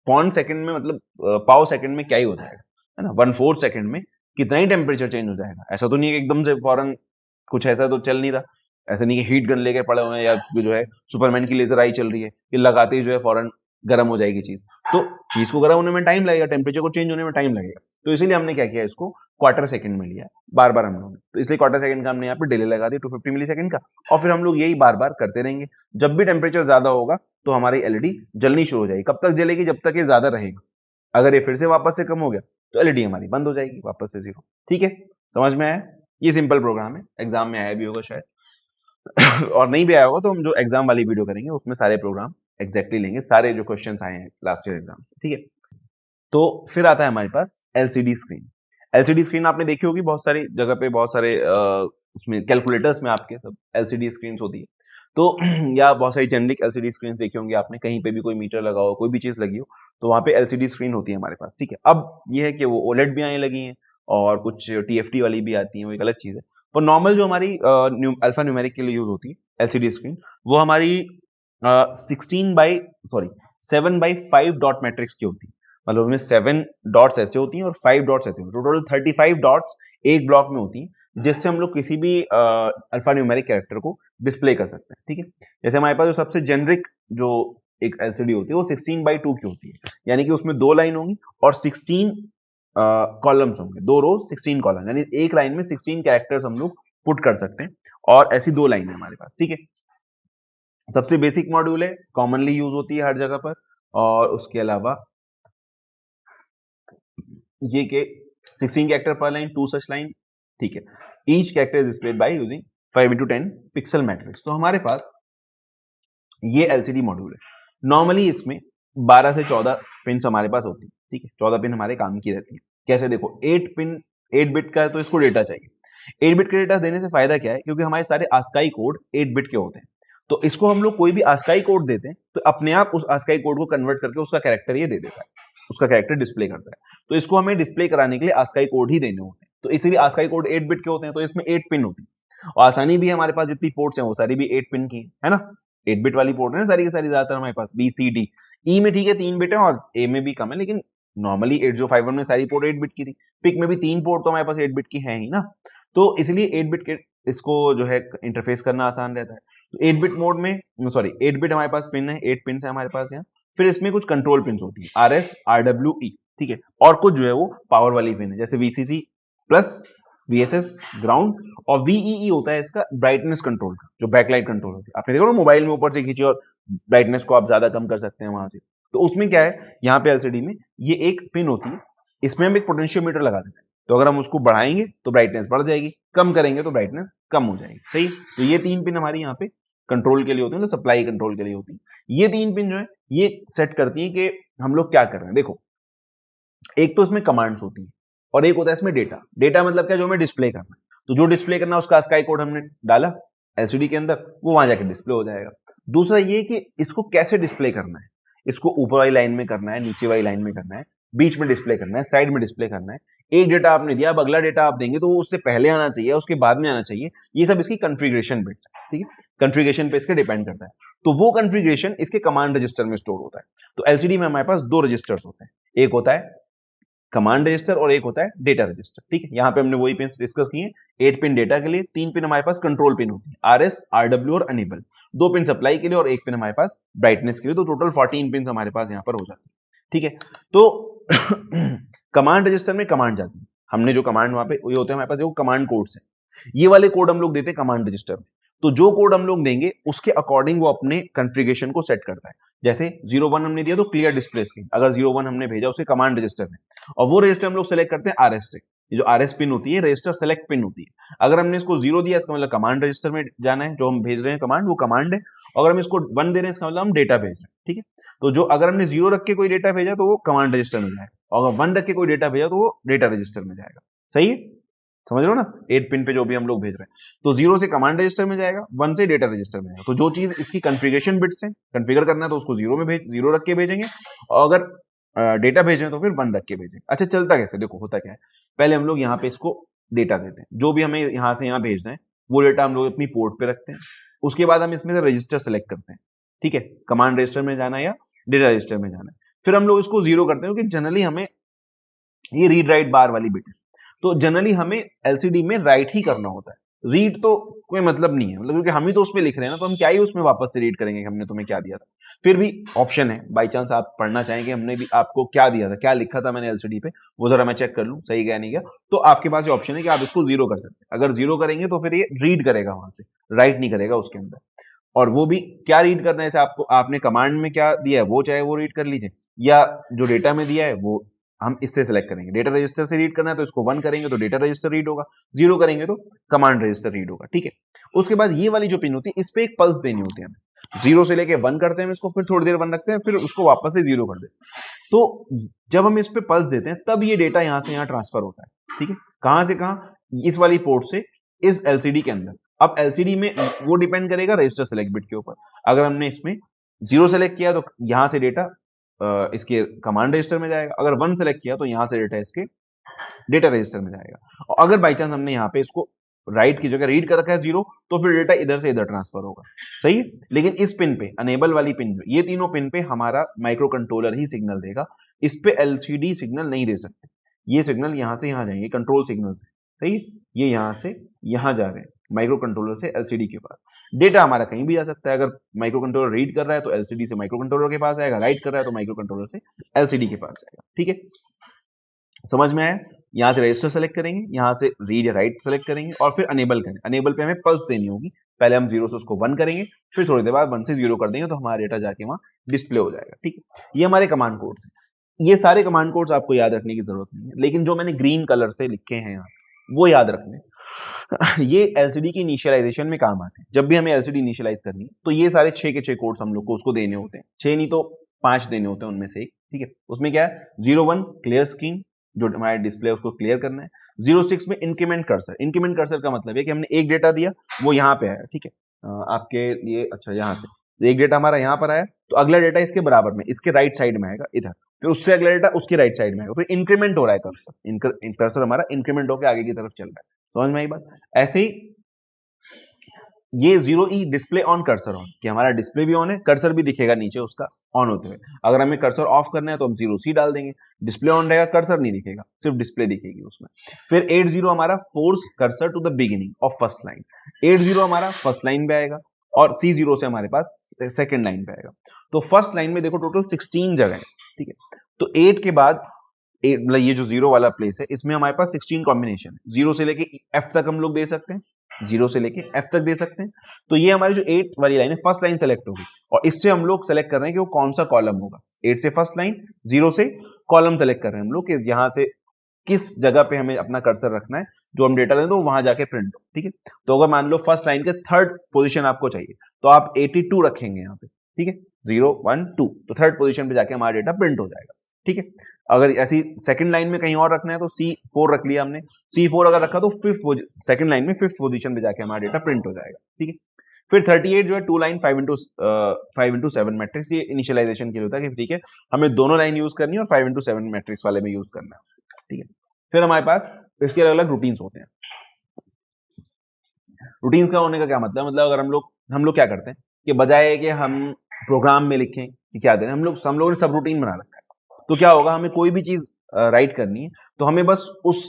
पॉइंट सेकंड में मतलब पाव सेकंड में क्या ही हो जाएगा, है ना, 1/4 सेकंड में कितना ही टेम्परेचर चेंज हो जाएगा। ऐसा तो नहीं है कि एकदम से फौरन कुछ ऐसा तो चल नहीं रहा, ऐसा नहीं कि हीट गन लेके पड़े हुए हैं या जो है सुपरमैन की लेजर आई चल रही है कि लगाते ही जो है फौरन गर्म हो जाएगी चीज। तो चीज को गर्म होने में टाइम लगेगा, टेम्परेचर को चेंज होने में टाइम लगेगा। तो इसीलिए हमने क्या किया, इसको क्वार्टर सेकंड में लिया बार बार हम लोगों ने। तो इसलिए क्वार्टर सेकंड का हमने यहाँ पे डिले लगा दिया 250 मिली सेकंड का, और फिर हम लोग यही बार बार करते रहेंगे। जब भी टेम्परेचर ज्यादा होगा तो हमारी LED जलनी शुरू हो जाएगी। कब तक जलेगी, जब तक ये ज्यादा रहेगा। अगर ये फिर से वापस से कम हो गया तो LED हमारी बंद हो जाएगी वापस से 0। ठीक है, समझ में आया? ये सिंपल प्रोग्राम है, एग्जाम में आया भी होगा शायद और नहीं भी आया होगा तो हम जो एग्जाम वाली वीडियो करेंगे उसमें सारे प्रोग्राम एग्जैक्टली लेंगे, सारे जो क्वेश्चंस आए हैं लास्ट ईयर एग्जाम। ठीक है, तो फिर आता है हमारे पास LCD स्क्रीन। एलसीडी स्क्रीन आपने देखी होगी बहुत सारी जगह पे, बहुत सारे उसमें कैलकुलेटर्स में आपके सब एलसीडी स्क्रीन होती है। तो या बहुत सारी जेनरिक एलसीडी स्क्रीन देखी होंगी आपने, कहीं पे भी कोई मीटर लगा हो, कोई भी चीज लगी हो, तो वहां पे एलसीडी स्क्रीन होती है हमारे पास, ठीक है। अब ये है कि वो ओलेड भी आने लगी हैं और कुछ टीएफटी वाली भी आती है, वो एक अलग चीज है। पर नॉर्मल जो हमारी अल्फा न्यूमेरिक के लिए यूज होती है एलसीडी स्क्रीन, वो हमारी 7x5 डॉट मैट्रिक्स की होती है। मतलब उसमें 7 डॉट्स ऐसे होती हैं और 5 डॉट्स ऐसे होती हैं, टोटल 35 डॉट्स एक ब्लॉक में होती हैं, जिससे हम लोग किसी भी अल्फा न्यूमेरिक कैरेक्टर को डिस्प्ले कर सकते हैं, ठीक है। जैसे हमारे पास जो सबसे जेनरिक जो एक एलसीडी होती है वो 16x2 की होती है, यानी कि उसमें 2 लाइन होंगी और 16 कॉलम्स होंगे, 2 रो 16 कॉलम, यानी एक लाइन में 16 कैरेक्टर्स हम लोग पुट कर सकते हैं, और ऐसी 2 लाइन है हमारे पास, ठीक है। सबसे बेसिक मॉड्यूल है, कॉमनली यूज होती है हर जगह पर, और उसके अलावा ये के 16 कैरेक्टर पर लाइन, 2 सच लाइन, ठीक है। Each character is displayed by using 5x10 pixel matrix. तो हमारे पास ये एलसीडी मॉड्यूल है। नॉर्मली इसमें 12 से 14 पिन हमारे पास होती है, ठीक है। 14 पिन हमारे काम की रहती है। कैसे, देखो 8 बिट का है तो इसको डेटा चाहिए। 8 बिट का डेटा देने से फायदा क्या है, क्योंकि हमारे सारे आस्काई कोड 8 बिट के होते हैं, तो इसको हम लोग कोई भी आस्काई कोड देते हैं तो अपने आप उस आस्काई कोड को कन्वर्ट करके उसका कैरेक्टर ये दे देता है, उसका कैरेक्टर डिस्प्ले करता है। तो इसको हमें डिस्प्ले कराने के लिए आस्काई कोड ही देने होते हैं, तो इसीलिए आस्काई कोड 8 बिट के होते हैं, तो इसमें 8 पिन होती है। और आसानी भी है, हमारे पास जितनी पोर्ट्स हैं वो सारी भी 8 पिन की है ना। 8 बिट वाली पोर्ट है ना सारी की सारी, ज्यादातर हमारे पास बी सी डी। ई में ठीक है 3 बिट है और ए में भी कम है, लेकिन नॉर्मली 8051 में सारी पोर्ट 8 बिट की थी। पिक में भी 3 पोर्ट तो हमारे पास 8 बिट की है ही ना, तो इसलिए 8 बिट के इसको जो है इंटरफेस करना आसान रहता है। तो 8 बिट मोड में, सॉरी 8 बिट हमारे पास पिन है, 8 पिन है हमारे पास यहाँ। फिर इसमें कुछ कंट्रोल पिन होती है, आर एस, आर डब्ल्यू, ई, ठीक है। और कुछ जो है वो पावर वाली पिन है, जैसे वीसीसी प्लस, वीएसएस ग्राउंड, और वीईई होता है इसका ब्राइटनेस कंट्रोल का, जो बैकलाइट कंट्रोल होती है। आपने देखो ना मोबाइल में ऊपर से खींची और ब्राइटनेस को आप ज्यादा कम कर सकते हैं वहां से। तो उसमें क्या है, यहाँ पे एलसीडी में ये एक पिन होती है, इसमें हम एक पोटेंशियोमीटर लगा देते हैं। तो अगर हम उसको बढ़ाएंगे तो ब्राइटनेस बढ़ जाएगी, कम करेंगे तो ब्राइटनेस कम हो जाएगी, सही। तो ये 3 पिन हमारी यहाँ पे कंट्रोल के लिए होती है, मतलब सप्लाई कंट्रोल के लिए होती है। ये 3 पिन जो है ये सेट करती है कि हम लोग क्या कर रहे हैं। देखो एक तो इसमें कमांड्स होती है और एक होता है इसमें डेटा। डेटा मतलब क्या, जो हमें डिस्प्ले करना है, तो जो डिस्प्ले करना है उसका स्काई कोड हमने डाला एलसीडी के अंदर, वो वहां जाके डिस्प्ले हो जाएगा। दूसरा ये कि इसको कैसे डिस्प्ले करना है, इसको ऊपर वाली लाइन में करना है, नीचे वाली लाइन में करना है, बीच में डिस्प्ले करना है, साइड में डिस्प्ले करना है। एक डेटा आपने दिया, अब अगला डेटा आप देंगे तो वो उससे पहले आना चाहिए, उसके बाद में आना चाहिए। ये सब इसकी कॉन्फ़िगरेशन बिट्स है, ठीक है। कॉन्फ़िगरेशन पे इसके डिपेंड करता है। तो वो कॉन्फ़िगरेशन इसके कमांड रजिस्टर में स्टोर होता है। तो एलसीडी में हमारे पास 2 रजिस्टर्स होते हैं, एक होता है कमांड रजिस्टर और एक होता है डेटा रजिस्टर, ठीक है। यहाँ पे हमने वही पिन डिस्कस किए, 8 पिन डेटा के लिए, 3 पिन हमारे पास कंट्रोल पिन होती है, आरएस, आरडब्ल्यू और अनेबल। 2 पिन सप्लाई के लिए और 1 पिन हमारे पास ब्राइटनेस के लिए, तो टोटल 14 पिन हमारे पास यहाँ पर हो जाती है, ठीक है। तो कमांड रजिस्टर में कमांड जाती है, हमने जो कमांड वहां पे ये होते हैं हमारे पास जो कमांड कोड्स है, ये वाले कोड हम लोग देते हैं कमांड रजिस्टर में। तो जो कोड हम लोग देंगे उसके अकॉर्डिंग वो अपने कॉन्फ़िगरेशन को सेट करता है। जैसे 01 हमने दिया तो क्लियर डिस्प्ले स्क्रीन, अगर 01 हमने भेजा उसके कमांड रजिस्टर में, और वो रजिस्टर हम लोग सेलेक्ट करते हैं आरएस से। ये जो आरएस पिन होती है रजिस्टर सेलेक्ट पिन होती है। अगर हमने इसको 0 दिया इसका मतलब कमांड रजिस्टर में जाना है, जो हम भेज रहे हैं कमांड वो कमांड है। अगर हम इसको 1 दे रहे हैं इसका मतलब हम डेटा भेज रहे हैं, ठीक है। तो जो अगर हमने 0 रख के कोई डेटा भेजा तो वो कमांड रजिस्टर में जाएगा, और अगर 1 रख के कोई डेटा भेजा तो वो डेटा रजिस्टर में जाएगा, सही है। समझ रहे हो ना, 8 पिन पे जो भी हम लोग भेज रहे हैं, तो 0 से कमांड रजिस्टर में जाएगा, 1 से डेटा रजिस्टर में जाएगा। तो जो चीज इसकी कॉन्फ़िगरेशन बिट्स है, कॉन्फ़िगर करना है तो उसको 0 रख के भेजेंगे, और अगर डेटा भेजें तो फिर 1 रख के भेजेंगे। अच्छा चलता कैसे, देखो होता क्या है, पहले हम लोग यहाँ पे इसको डेटा देते हैं, जो भी हमें यहाँ से यहाँ भेजना है वो डेटा हम लोग अपनी पोर्ट पे रखते हैं। उसके बाद हम इसमें से रजिस्टर सेलेक्ट करते हैं, ठीक है, कमांड रजिस्टर में जाना है या डेटा रजिस्टर में जाना है। फिर हम लोग इसको 0 करते हैं, क्योंकि जनरली हमें ये रीड राइट बार वाली बिट है, तो जनरली हमें एलसीडी में राइट ही करना होता है, रीड तो कोई मतलब नहीं है, मतलब क्योंकि हम ही तो उसमें लिख रहे हैं ना, तो हम क्या ही उसमें वापस से रीड करेंगे कि हमने तुम्हें क्या दिया था। फिर भी ऑप्शन है, बाई चांस आप पढ़ना चाहें कि हमने भी आपको क्या दिया था, क्या लिखा था मैंने एलसीडी पे, वो जरा मैं चेक कर लूं सही क्या नहीं क्या, तो आपके पास ये ऑप्शन है कि आप इसको 0 कर सकते हैं। अगर 0 करेंगे तो फिर ये रीड करेगा वहां से, राइट नहीं करेगा उसके अंदर। और वो भी क्या रीड करना है, आपको आपने कमांड में क्या दिया है वो चाहे वो रीड कर लीजिए, या जो डेटा में दिया है वो हम इससे सेलेक्ट करेंगे। डेटा रजिस्टर से रीड करना है तो इसको 1 करेंगे तो डेटा रजिस्टर रीड होगा, 0 करेंगे तो कमांड रजिस्टर रीड होगा, ठीक है। उसके बाद ये वाली जो पिन होती है इस पे एक पल्स देनी होती है हमें। 0 से लेके 1 करते हैं इसको, फिर थोड़ी देर 1 रखते हैं, फिर उसको वापस से 0 कर देते हैं। तो जब हम इस पे पल्स देते हैं तब ये डेटा यहां से यहां ट्रांसफर होता है, ठीक है। कहां से कहां? इस वाली पोर्ट से इस एलसीडी के अंदर। अब एलसीडी में वो डिपेंड करेगा रजिस्टर सेलेक्ट बिट के ऊपर। अगर हमने इसमें 0 सेलेक्ट किया तो यहां से डेटा इसके कमांड रजिस्टर में जाएगा, अगर 1 सेलेक्ट किया तो यहां से डेटा इसके डेटा रजिस्टर में जाएगा। और अगर बाई चांस हमने यहाँ पे इसको राइट की जगह रीड कर रखा है 0, तो फिर डेटा इधर से इधर ट्रांसफर होगा, सही है। लेकिन इस पिन पे, अनेबल वाली पिन पे, ये तीनों पिन पे हमारा माइक्रो कंट्रोलर ही सिग्नल देगा, इस पे एलसीडी सिग्नल नहीं दे सकते। ये सिग्नल यहां से यहां जाएंगे, कंट्रोल सिग्नल से, सही है। ये यहां से यहां जा रहे हैं माइक्रो कंट्रोलर से एलसीडी के पास। डेटा हमारा कहीं भी जा सकता है, अगर माइक्रो कंट्रोलर रीड कर रहा है तो एलसीडी से माइक्रो कंट्रोलर के पास आएगा, राइट कर रहा है तो माइक्रो कंट्रोलर से एलसीडी के पास आएगा, ठीक है। समझ में आया? यहाँ से रजिस्टर सेलेक्ट करेंगे, यहाँ से रीड या राइट सेलेक्ट करेंगे और फिर अनेबल करेंगे। अनेबल पे हमें पल्स देनी होगी, पहले हम 0 से उसको 1 करेंगे, फिर थोड़ी देर बाद 1 से 0 कर देंगे तो हमारा डेटा जाके वहाँ डिस्प्ले हो जाएगा, ठीक है। ये हमारे कमांड कोड्स हैं। ये सारे कमांड कोड्स आपको याद रखने की जरूरत नहीं है, लेकिन जो मैंने ग्रीन कलर से लिखे हैं यहाँ, वो याद रखने। ये एलसीडी की इनिशियलाइजेशन में काम आते हैं। जब भी हमें एलसीडी इनिशियलाइज करनी है तो ये सारे 6 के 6 कोड्स हम लोग को उसको देने होते हैं, 6 नहीं तो 5 देने होते हैं उनमें से एक, ठीक है। उसमें क्या है? 01 क्लियर स्क्रीन, जो हमारा डिस्प्ले उसको क्लियर करना है। 06 में इंक्रीमेंट कर्सर। इंक्रीमेंट कर्सर का मतलब है कि हमने एक डेटा दिया, वो यहाँ पे आया, ठीक है। आपके लिए अच्छा, यहाँ से एक डेटा हमारा यहाँ पर आया तो अगला डेटा इसके बराबर में, इसके राइट साइड में आएगा इधर, फिर उससे अगला डेटा उसके राइट साइड में आएगा, तो इंक्रीमेंट हो रहा है कर्सर। कर्सर हमारा इंक्रीमेंट होकर आगे की तरफ चल रहा है। समझ में आई बात? ऐसे ही ये 0E display on cursor on, कि हमारा डिस्प्ले भी ऑन है, कर्सर भी दिखेगा नीचे उसका ऑन होते हुए। अगर हमें कर्सर ऑफ करना है तो हम 0C डाल देंगे, डिस्प्ले ऑन रहेगा, कर्सर नहीं दिखेगा, सिर्फ डिस्प्ले दिखेगी उसमें। फिर 80 हमारा force cursor to the beginning of first line. 80 हमारा फर्स्ट लाइन पे आएगा और C0 से हमारे पास सेकेंड लाइन पे आएगा। तो फर्स्ट लाइन में देखो टोटल 16 जगह है, ठीक है। तो 8 के बाद मतलब ये जो 0 वाला प्लेस है, इसमें हमारे पास 16 कॉम्बिनेशन है। 0 से लेके F तक हम लोग दे सकते हैं, 0 से लेके F तक दे सकते हैं। तो ये हमारी जो 8 वाली लाइन है, फर्स्ट लाइन सेलेक्ट होगी और इससे हम लोग सेलेक्ट कर रहे हैं कि वो कौन सा कॉलम होगा। 8 से फर्स्ट लाइन, 0 से कॉलम सेलेक्ट कर रहे हैं हम लोग कि यहाँ से किस जगह पे हमें अपना कर्सर रखना है, जो हम डेटा दें तो वहां जाके प्रिंट हो, ठीक है। तो अगर मान लो फर्स्ट लाइन के थर्ड पोजीशन आपको चाहिए तो आप 82 रखेंगे यहाँ पे, ठीक है। 0 1 2, तो थर्ड पोजीशन पे जाके हमारा डेटा प्रिंट हो जाएगा, ठीक है। अगर ऐसी सेकंड लाइन में कहीं और रखना है तो C4 रख लिया हमने। C4 अगर रखा तो सेकंड लाइन में फिफ्थ पोजीशन पे जाके हमारा डेटा प्रिंट हो जाएगा, ठीक है। फिर 38 जो है 2 लाइन 5x7 मैट्रिक्स, ये इनिशियलाइजेशन के लिए होता है कि ठीक है हमें दोनों लाइन यूज करनी है और 5x7 मैट्रिक्स वाले में यूज करना है, ठीक है। फिर हमारे पास इसके अलग अलग रूटीन्स होते हैं। रूटीन्स का होने का क्या मतलब अगर हम लोग क्या करते हैं कि बजाय कि हम प्रोग्राम में लिखें कि क्या दें, हम लोगों ने सब रूटीन बना रखा है। तो क्या होगा, हमें कोई भी चीज राइट करनी है तो हमें बस उस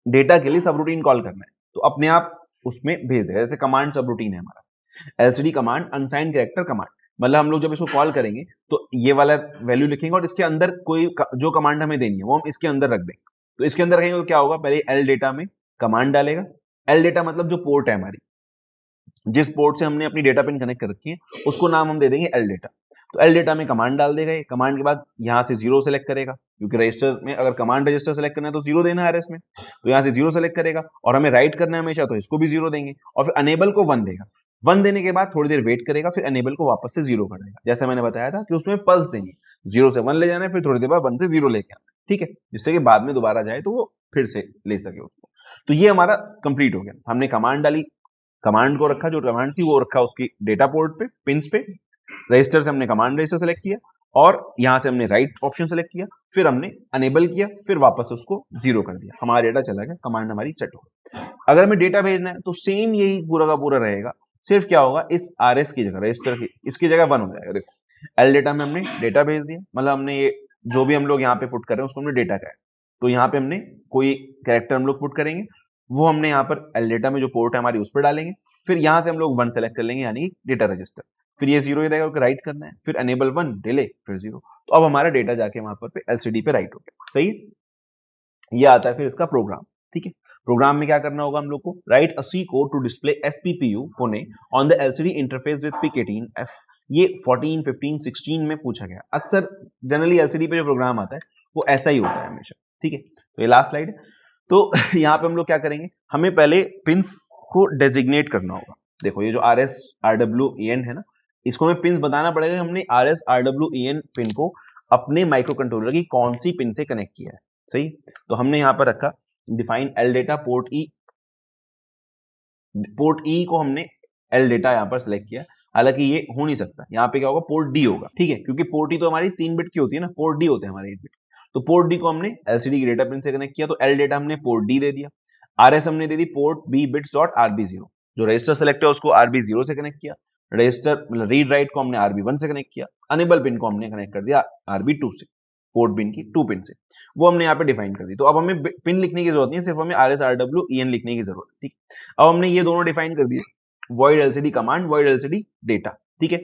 डेटा के लिए सब रूटीन कॉल करना है, तो अपने आप उसमें भेज देगा। जैसे कमांड सब रूटीन है हमारा, LCD command unsigned character command, मतलब हम लोग जब इसको कॉल करेंगे तो ये वाला वैल्यू लिखेंगे और इसके अंदर कोई जो कमांड हमें देनी है वो हम इसके अंदर रख देंगे। तो इसके अंदर रहेंगे तो क्या होगा, पहले एल डेटा में कमांड डालेगा। एल डेटा मतलब जो पोर्ट है हमारी, जिस पोर्ट से हमने अपनी डेटा पिन कनेक्ट कर रखी है उसको नाम हम दे देंगे एल डेटा। तो एल डेटा में कमांड डाल देगा, कमांड के बाद यहाँ से 0 सेलेक्ट करेगा, क्योंकि रजिस्टर में अगर कमांड रजिस्टर सेलेक्ट करना है तो 0 देना है RS में, तो यहाँ से 0 सेलेक्ट करेगा और हमें राइट करना है हमेशा तो इसको भी 0 देंगे और फिर अनेबल को 1 देगा। 1 देने के बाद थोड़ी देर वेट करेगा, फिर अनेबल को वापस से 0 कर देगा। जैसे मैंने बताया था कि उसमें पल्स देंगे, 0 से 1 ले जाना है, फिर थोड़ी देर बाद 1 से 0 लेके आना, ठीक है, जिससे कि बाद में दोबारा जाए तो वो फिर से ले सके उसको। तो ये हमारा कंप्लीट हो गया। हमने कमांड डाली, कमांड को रखा, जो कमांड थी वो रखा उसकी डेटा पोर्ट पे, पिंस पे। रजिस्टर से हमने कमांड रजिस्टर सेलेक्ट किया और यहां से हमने राइट ऑप्शन सेलेक्ट किया, फिर हमने अनेबल किया, फिर वापस से उसको 0 कर दिया, हमारा डेटा चला गया, कमांड हमारी सेट हो गई। अगर हमें डेटा भेजना है तो सेम यही पूरा का पूरा रहेगा, सिर्फ क्या होगा, इस RS की जगह रजिस्टर की इसकी जगह 1 हो जाएगा। देखो एल डेटा में हमने डेटा भेज दिया, मतलब हमने ये जो भी हम लोग यहाँ पे पुट कर रहे हैं उसको हमने डेटा का, तो यहाँ पे हमने कोई कैरेक्टर हम लोग पुट करेंगे, वो हमने यहाँ पर एल डेटा में जो पोर्ट है हमारी उस पर डालेंगे, फिर यहाँ से हम लोग 1 सेलेक्ट कर लेंगे यानी डेटा रजिस्टर, फिर ये 0 ही रहेगा, राइट करना है, फिर अनेबल 1 डिले, फिर 0। तो अब हमारा डेटा जाके वहां पर पे एलसीडी पे राइट हो गया, सही है। ये आता है फिर इसका प्रोग्राम, ठीक है। प्रोग्राम में क्या करना होगा हम लोग को, write a C code to display SPPU Pune on the LCD interface with PIC 18F। ये 14 15 16 में पूछा गया। अक्सर जनरली एलसीडी पे जो प्रोग्राम आता है वो ऐसा ही होता है हमेशा, ठीक है। तो ये लास्ट स्लाइड है। तो यहाँ पे हम लोग क्या करेंगे, हमें पहले पिंस को डेजिग्नेट करना होगा। देखो ये जो RS RWEN है ना, इसको हमें पिन बताना पड़ेगा, हमने RS RWEN पिन को अपने माइक्रो कंट्रोलर की कौन सी पिन से कनेक्ट किया है। सही, तो हमने यहाँ पर रखा डिफाइन एल डेटा पोर्ट ई को हमने एल डेटा यहाँ पर सिलेक्ट किया। हालांकि ये हो नहीं सकता, यहाँ पे क्या होगा, पोर्ट डी होगा, ठीक है, क्योंकि पोर्ट ई तो हमारी 3 बिट की होती है ना, पोर्ट डी होते हैं हमारे 8 बिट। तो पोर्ट डी को हमने एलसीडी की डेटा पिन से कनेक्ट किया, तो एल डेटा हमने पोर्ट डी दे दिया। RS हमने दे दी port B bits dot RB0, जो रजिस्टर सेलेक्ट है उसको RB0 से कनेक्ट किया, रजिस्टर मतलब रीड राइट को हमने RB1 से कनेक्ट किया, अनेबल पिन को हमने कनेक्ट कर दिया RB2 से, पोर्ट पिन की 2 पिन से, वो हमने यहाँ पे डिफाइन कर दी। तो अब हमें पिन लिखने की जरूरत नहीं है, सिर्फ हमें RS RWEN लिखने की जरूरत है, ठीक। अब हमने ये दोनों डिफाइन कर दिए, void LCD command, void LCD data, ठीक है।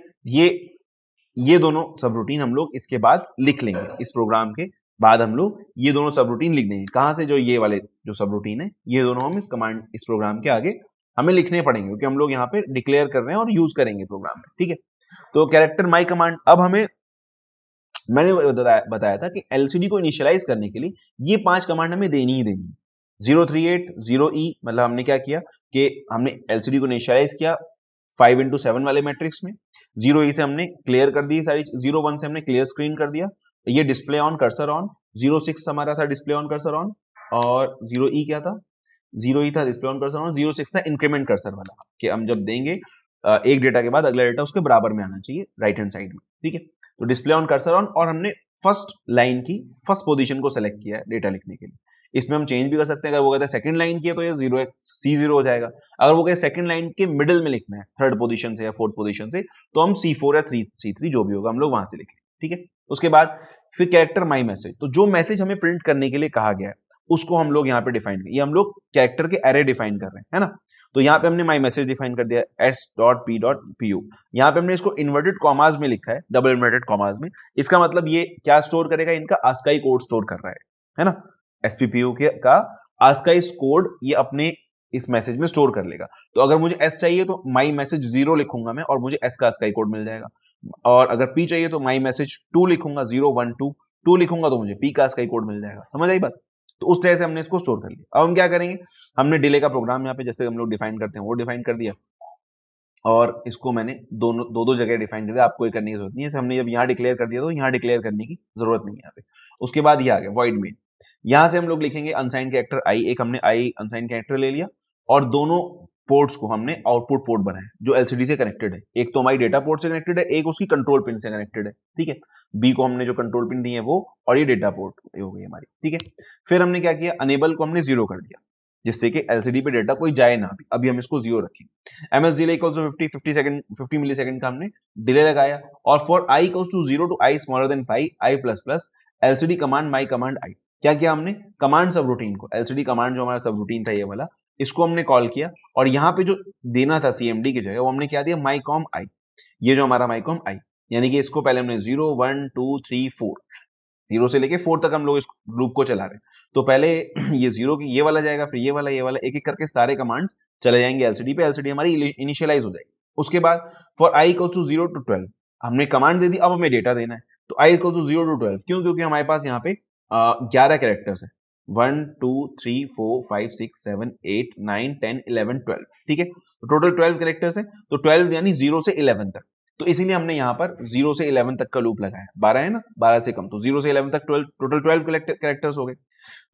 ये दोनों सब रूटीन हम लोग इसके बाद लिख लेंगे, इस प्रोग्राम के बाद हम लोग ये दोनों सब रूटीन लिख देंगे। कहां से, जो ये वाले जो सब रूटीन है, ये दोनों हम इस कमांड, इस प्रोग्राम के आगे हमें लिखने पड़ेंगे, क्योंकि हम लोग यहाँ पे डिक्लेयर कर रहे हैं और यूज करेंगे प्रोग्राम में, ठीक है। तो कैरेक्टर माई कमांड, अब हमें मैंने बताया था कि एलसीडी को इनिशियलाइज करने के लिए ये 5 कमांड हमें देनी ही देनी है। 038 0E मतलब हमने क्या किया कि हमने एलसीडी को इनिशियलाइज किया 5x7 वाले मैट्रिक्स में। 0E से हमने क्लियर कर दी सारी, 01 से हमने क्लियर स्क्रीन कर दिया, ये डिस्प्ले ऑन कर्सर ऑन। 06 हमारा था डिस्प्ले ऑन कर्सर ऑन, और 0E क्या था, 0E था डिस्प्ले ऑन कर्सर ऑन, 06 था इंक्रीमेंट कर्सर वाला, कि हम जब देंगे एक डेटा के बाद अगला डेटा उसके बराबर में आना चाहिए राइट हैंड साइड में, ठीक है। तो डिस्प्ले ऑन कर्सर ऑन, और हमने फर्स्ट लाइन की फर्स्ट पोजीशन को सेलेक्ट किया है डेटा लिखने के लिए। इसमें हम चेंज भी कर सकते हैं, अगर वो कहते हैं सेकंड लाइन की है तो ये 0 हो जाएगा, अगर वो कहते सेकंड लाइन के मिडिल में लिखना है थर्ड पोजीशन से या फोर्थ पोजीशन से, तो हम C4 या C3 जो भी होगा हम लोग वहां से लिखें, ठीक है। उसके बाद फिर कैरेक्टर माई मैसेज, तो जो मैसेज हमें प्रिंट करने के लिए कहा गया है उसको हम लोग यहाँ पे डिफाइन करें, ये हम लोग कैरेक्टर के एरे डिफाइन कर रहे हैं, है ना। तो यहाँ पे हमने माई मैसेज डिफाइन कर दिया S.P.PU, यहाँ पे हमने इसको इन्वर्टेड कॉमास में लिखा है, डबल इन्वर्टेड कॉमास में। इसका मतलब ये क्या स्टोर करेगा, इनका आस्काई कोड स्टोर कर रहा है ना। SPPU का आस्काई कोड ये अपने इस मैसेज में स्टोर कर लेगा। तो अगर मुझे S चाहिए तो माई मैसेज 0 लिखूंगा मैं, और मुझे S का आस्काई कोड मिल जाएगा। और अगर P चाहिए तो माई मैसेज 2 लिखूंगा, 0 1 2 2 लिखूंगा तो मुझे P का आस्काई कोड मिल जाएगा। समझ आई बात। तो उस तरह से हमने इसको स्टोर कर लिया। अब हम क्या करेंगे, हमने डिले का प्रोग्राम यहाँ पे जैसे हम लोग डिफाइन करते हैं वो डिफाइन कर दिया, और इसको मैंने दो जगह डिफाइन कर दिया, आपको ये करने की जरूरत नहीं है। हमने जब यहाँ डिक्लेयर कर दिया तो यहाँ डिक्लेयर करने की जरूरत नहीं है यहाँ पे। उसके बाद ये आ गया वॉइड मेन, यहाँ से हम लोग लिखेंगे अनसाइंड कैरेक्टर आई, एक हमने आई अनसाइंड कैरेक्टर ले लिया, और दोनों पोर्ट्स को हमने आउटपुट पोर्ट बनाए जो एलसीडी से कनेक्टेड है, एक तो हमारी डेटा पोर्ट से कनेक्टेड है, एक उसकी कंट्रोल पिन से कनेक्टेड है, ठीक है। बी को हमने जो कंट्रोल पिन दी है वो, और ये डेटा पोर्ट हो गई हमारी, ठीक है। फिर हमने क्या किया, अनेबल को हमने 0 कर दिया, जिससे कि एलसीडी पे डेटा कोई जाए ना, अभी हम इसको 0 रखेंगे। MS delay equals to 50 millisecond का हमने डिले लगाया, और for I equals to 0 to I smaller than 5 I plus plus LCD command my command I. क्या किया हमने, कमांड सब रूटीन को, एलसीडी कमांड जो हमारा सब रूटीन था ये वाला, इसको हमने कॉल किया, और यहाँ पे जो देना था सीएमडी की जगह वो हमने क्या दिया, माई कॉम आई। ये जो हमारा माई कॉम आई, यानी कि इसको पहले हमने 0 1 2 3 4 0 से लेके 4 तक हम लोग इस लूप को चला रहे हैं। तो पहले ये 0 की ये वाला जाएगा, फिर ये वाला एक एक करके सारे कमांड्स चले जाएंगे एलसीडी पे, एलसीडी हमारी इनिशियलाइज हो जाएगी। उसके बाद for I equal to 0 to 12 हमने कमांड दे दी, अब हमें डेटा देना है। तो आई इक्वल टू 0 टू 12 क्यों, क्योंकि हमारे पास यहाँ पे 11 कैरेक्टर्स है, 1 2 3 4 5 6 7 8 9 10 11 12, ठीक है। तो टोटल 12 कैरेक्टर्स है, तो 12 यानी 0 से 11 तक। तो इसीलिए हमने यहाँ पर 0 से 11 तक का लूप लगाया, 12 है ना, 12 से कम, तो 0 से 11 तक 12, टोटल 12 कैरेक्टर्स हो गए।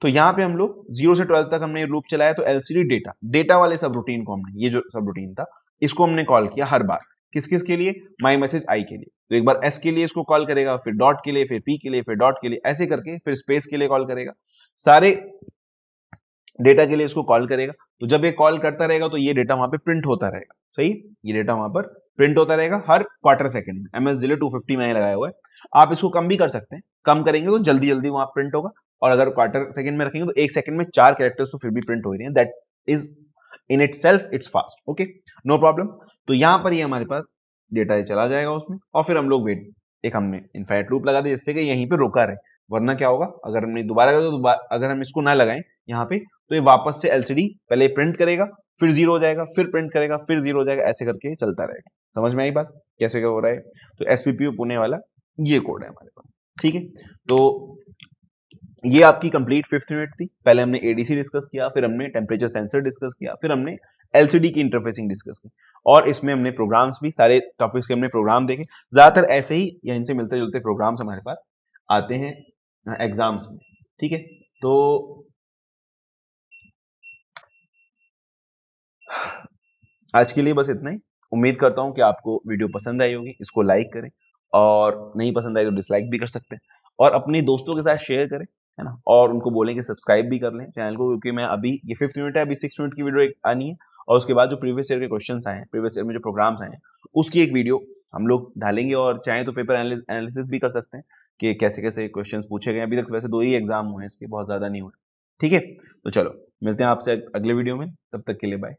तो यहाँ पे हम लोग 0 से 12 तक हमने लूप चलाया, तो एलसीडी डेटा वाले सब रूटीन को हमने, ये जो सब रूटीन था इसको हमने कॉल किया हर बार, किस किस के लिए, माई मैसेज आई के लिए। तो एक बार एस के लिए इसको कॉल करेगा, फिर डॉट के लिए, फिर पी के लिए, फिर डॉट के लिए, ऐसे करके फिर स्पेस के लिए कॉल करेगा, सारे डेटा के लिए इसको कॉल करेगा। तो जब ये कॉल करता रहेगा तो ये डेटा वहां पे प्रिंट होता रहेगा, सही, ये डेटा वहां पर प्रिंट होता रहेगा हर क्वार्टर सेकंड में। एमएस डिले 250 मैंने लगाया हुआ है, आप इसको कम भी कर सकते हैं, कम करेंगे तो जल्दी जल्दी वहां प्रिंट होगा, और अगर क्वार्टर सेकंड में रखेंगे तो एक सेकंड में 4 कैरेक्टर्स तो फिर भी प्रिंट हो रही हैं, that is in itself it's fast, okay, no problem. तो यहां पर ये हमारे पास डेटा चला जाएगा उसमें, और फिर हम लोग वेट, एक हमने इनफाइनाइट लूप लगा दिया जिससे कि यहीं पे रुका रहे, वरना क्या होगा, अगर हमने दोबारा करें तो अगर हम इसको ना लगाएं यहाँ पे, तो ये वापस से एलसीडी पहले प्रिंट करेगा, फिर 0 हो जाएगा, फिर प्रिंट करेगा, फिर 0 हो जाएगा, ऐसे करके चलता रहेगा। समझ में आई बात कैसे क्या हो रहा है। तो एसपीपीयू पुणे वाला ये कोड है हमारे पास, ठीक है। तो ये आपकी कंप्लीट 5th यूनिट थी। पहले हमने एडीसी डिस्कस किया, फिर हमने टेम्परेचर सेंसर डिस्कस किया, फिर हमने एलसीडी की इंटरफेसिंग डिस्कस की, और इसमें हमने प्रोग्राम्स भी, सारे टॉपिक्स के हमने प्रोग्राम देखे। ज्यादातर ऐसे ही या इनसे मिलते जुलते प्रोग्राम्स हमारे पास आते हैं एग्जाम्स में। ठीक है, तो आज के लिए बस इतना ही। उम्मीद करता हूँ कि आपको वीडियो पसंद आई होगी। इसको लाइक करें, और नहीं पसंद आई तो डिसलाइक भी कर सकते हैं, और अपने दोस्तों के साथ शेयर करें, है ना, और उनको बोलें कि सब्सक्राइब भी कर लें चैनल को, क्योंकि मैं अभी, ये 5th यूनिट है, अभी 6th यूनिट की वीडियो एक आनी है, और उसके बाद जो प्रीवियस ईयर के क्वेश्चंस आए हैं, प्रीवियस ईयर में जो प्रोग्राम्स आए हैं, उसकी एक वीडियो हम लोग डालेंगे, और चाहें तो पेपर एनालिसिस भी कर सकते हैं कि कैसे कैसे क्वेश्चन पूछे गए। अभी तक वैसे 2 ही एग्जाम हुए हैं इसके, बहुत ज्यादा नहीं हुए। ठीक है, तो चलो मिलते हैं आपसे अगले वीडियो में, तब तक के लिए बाय।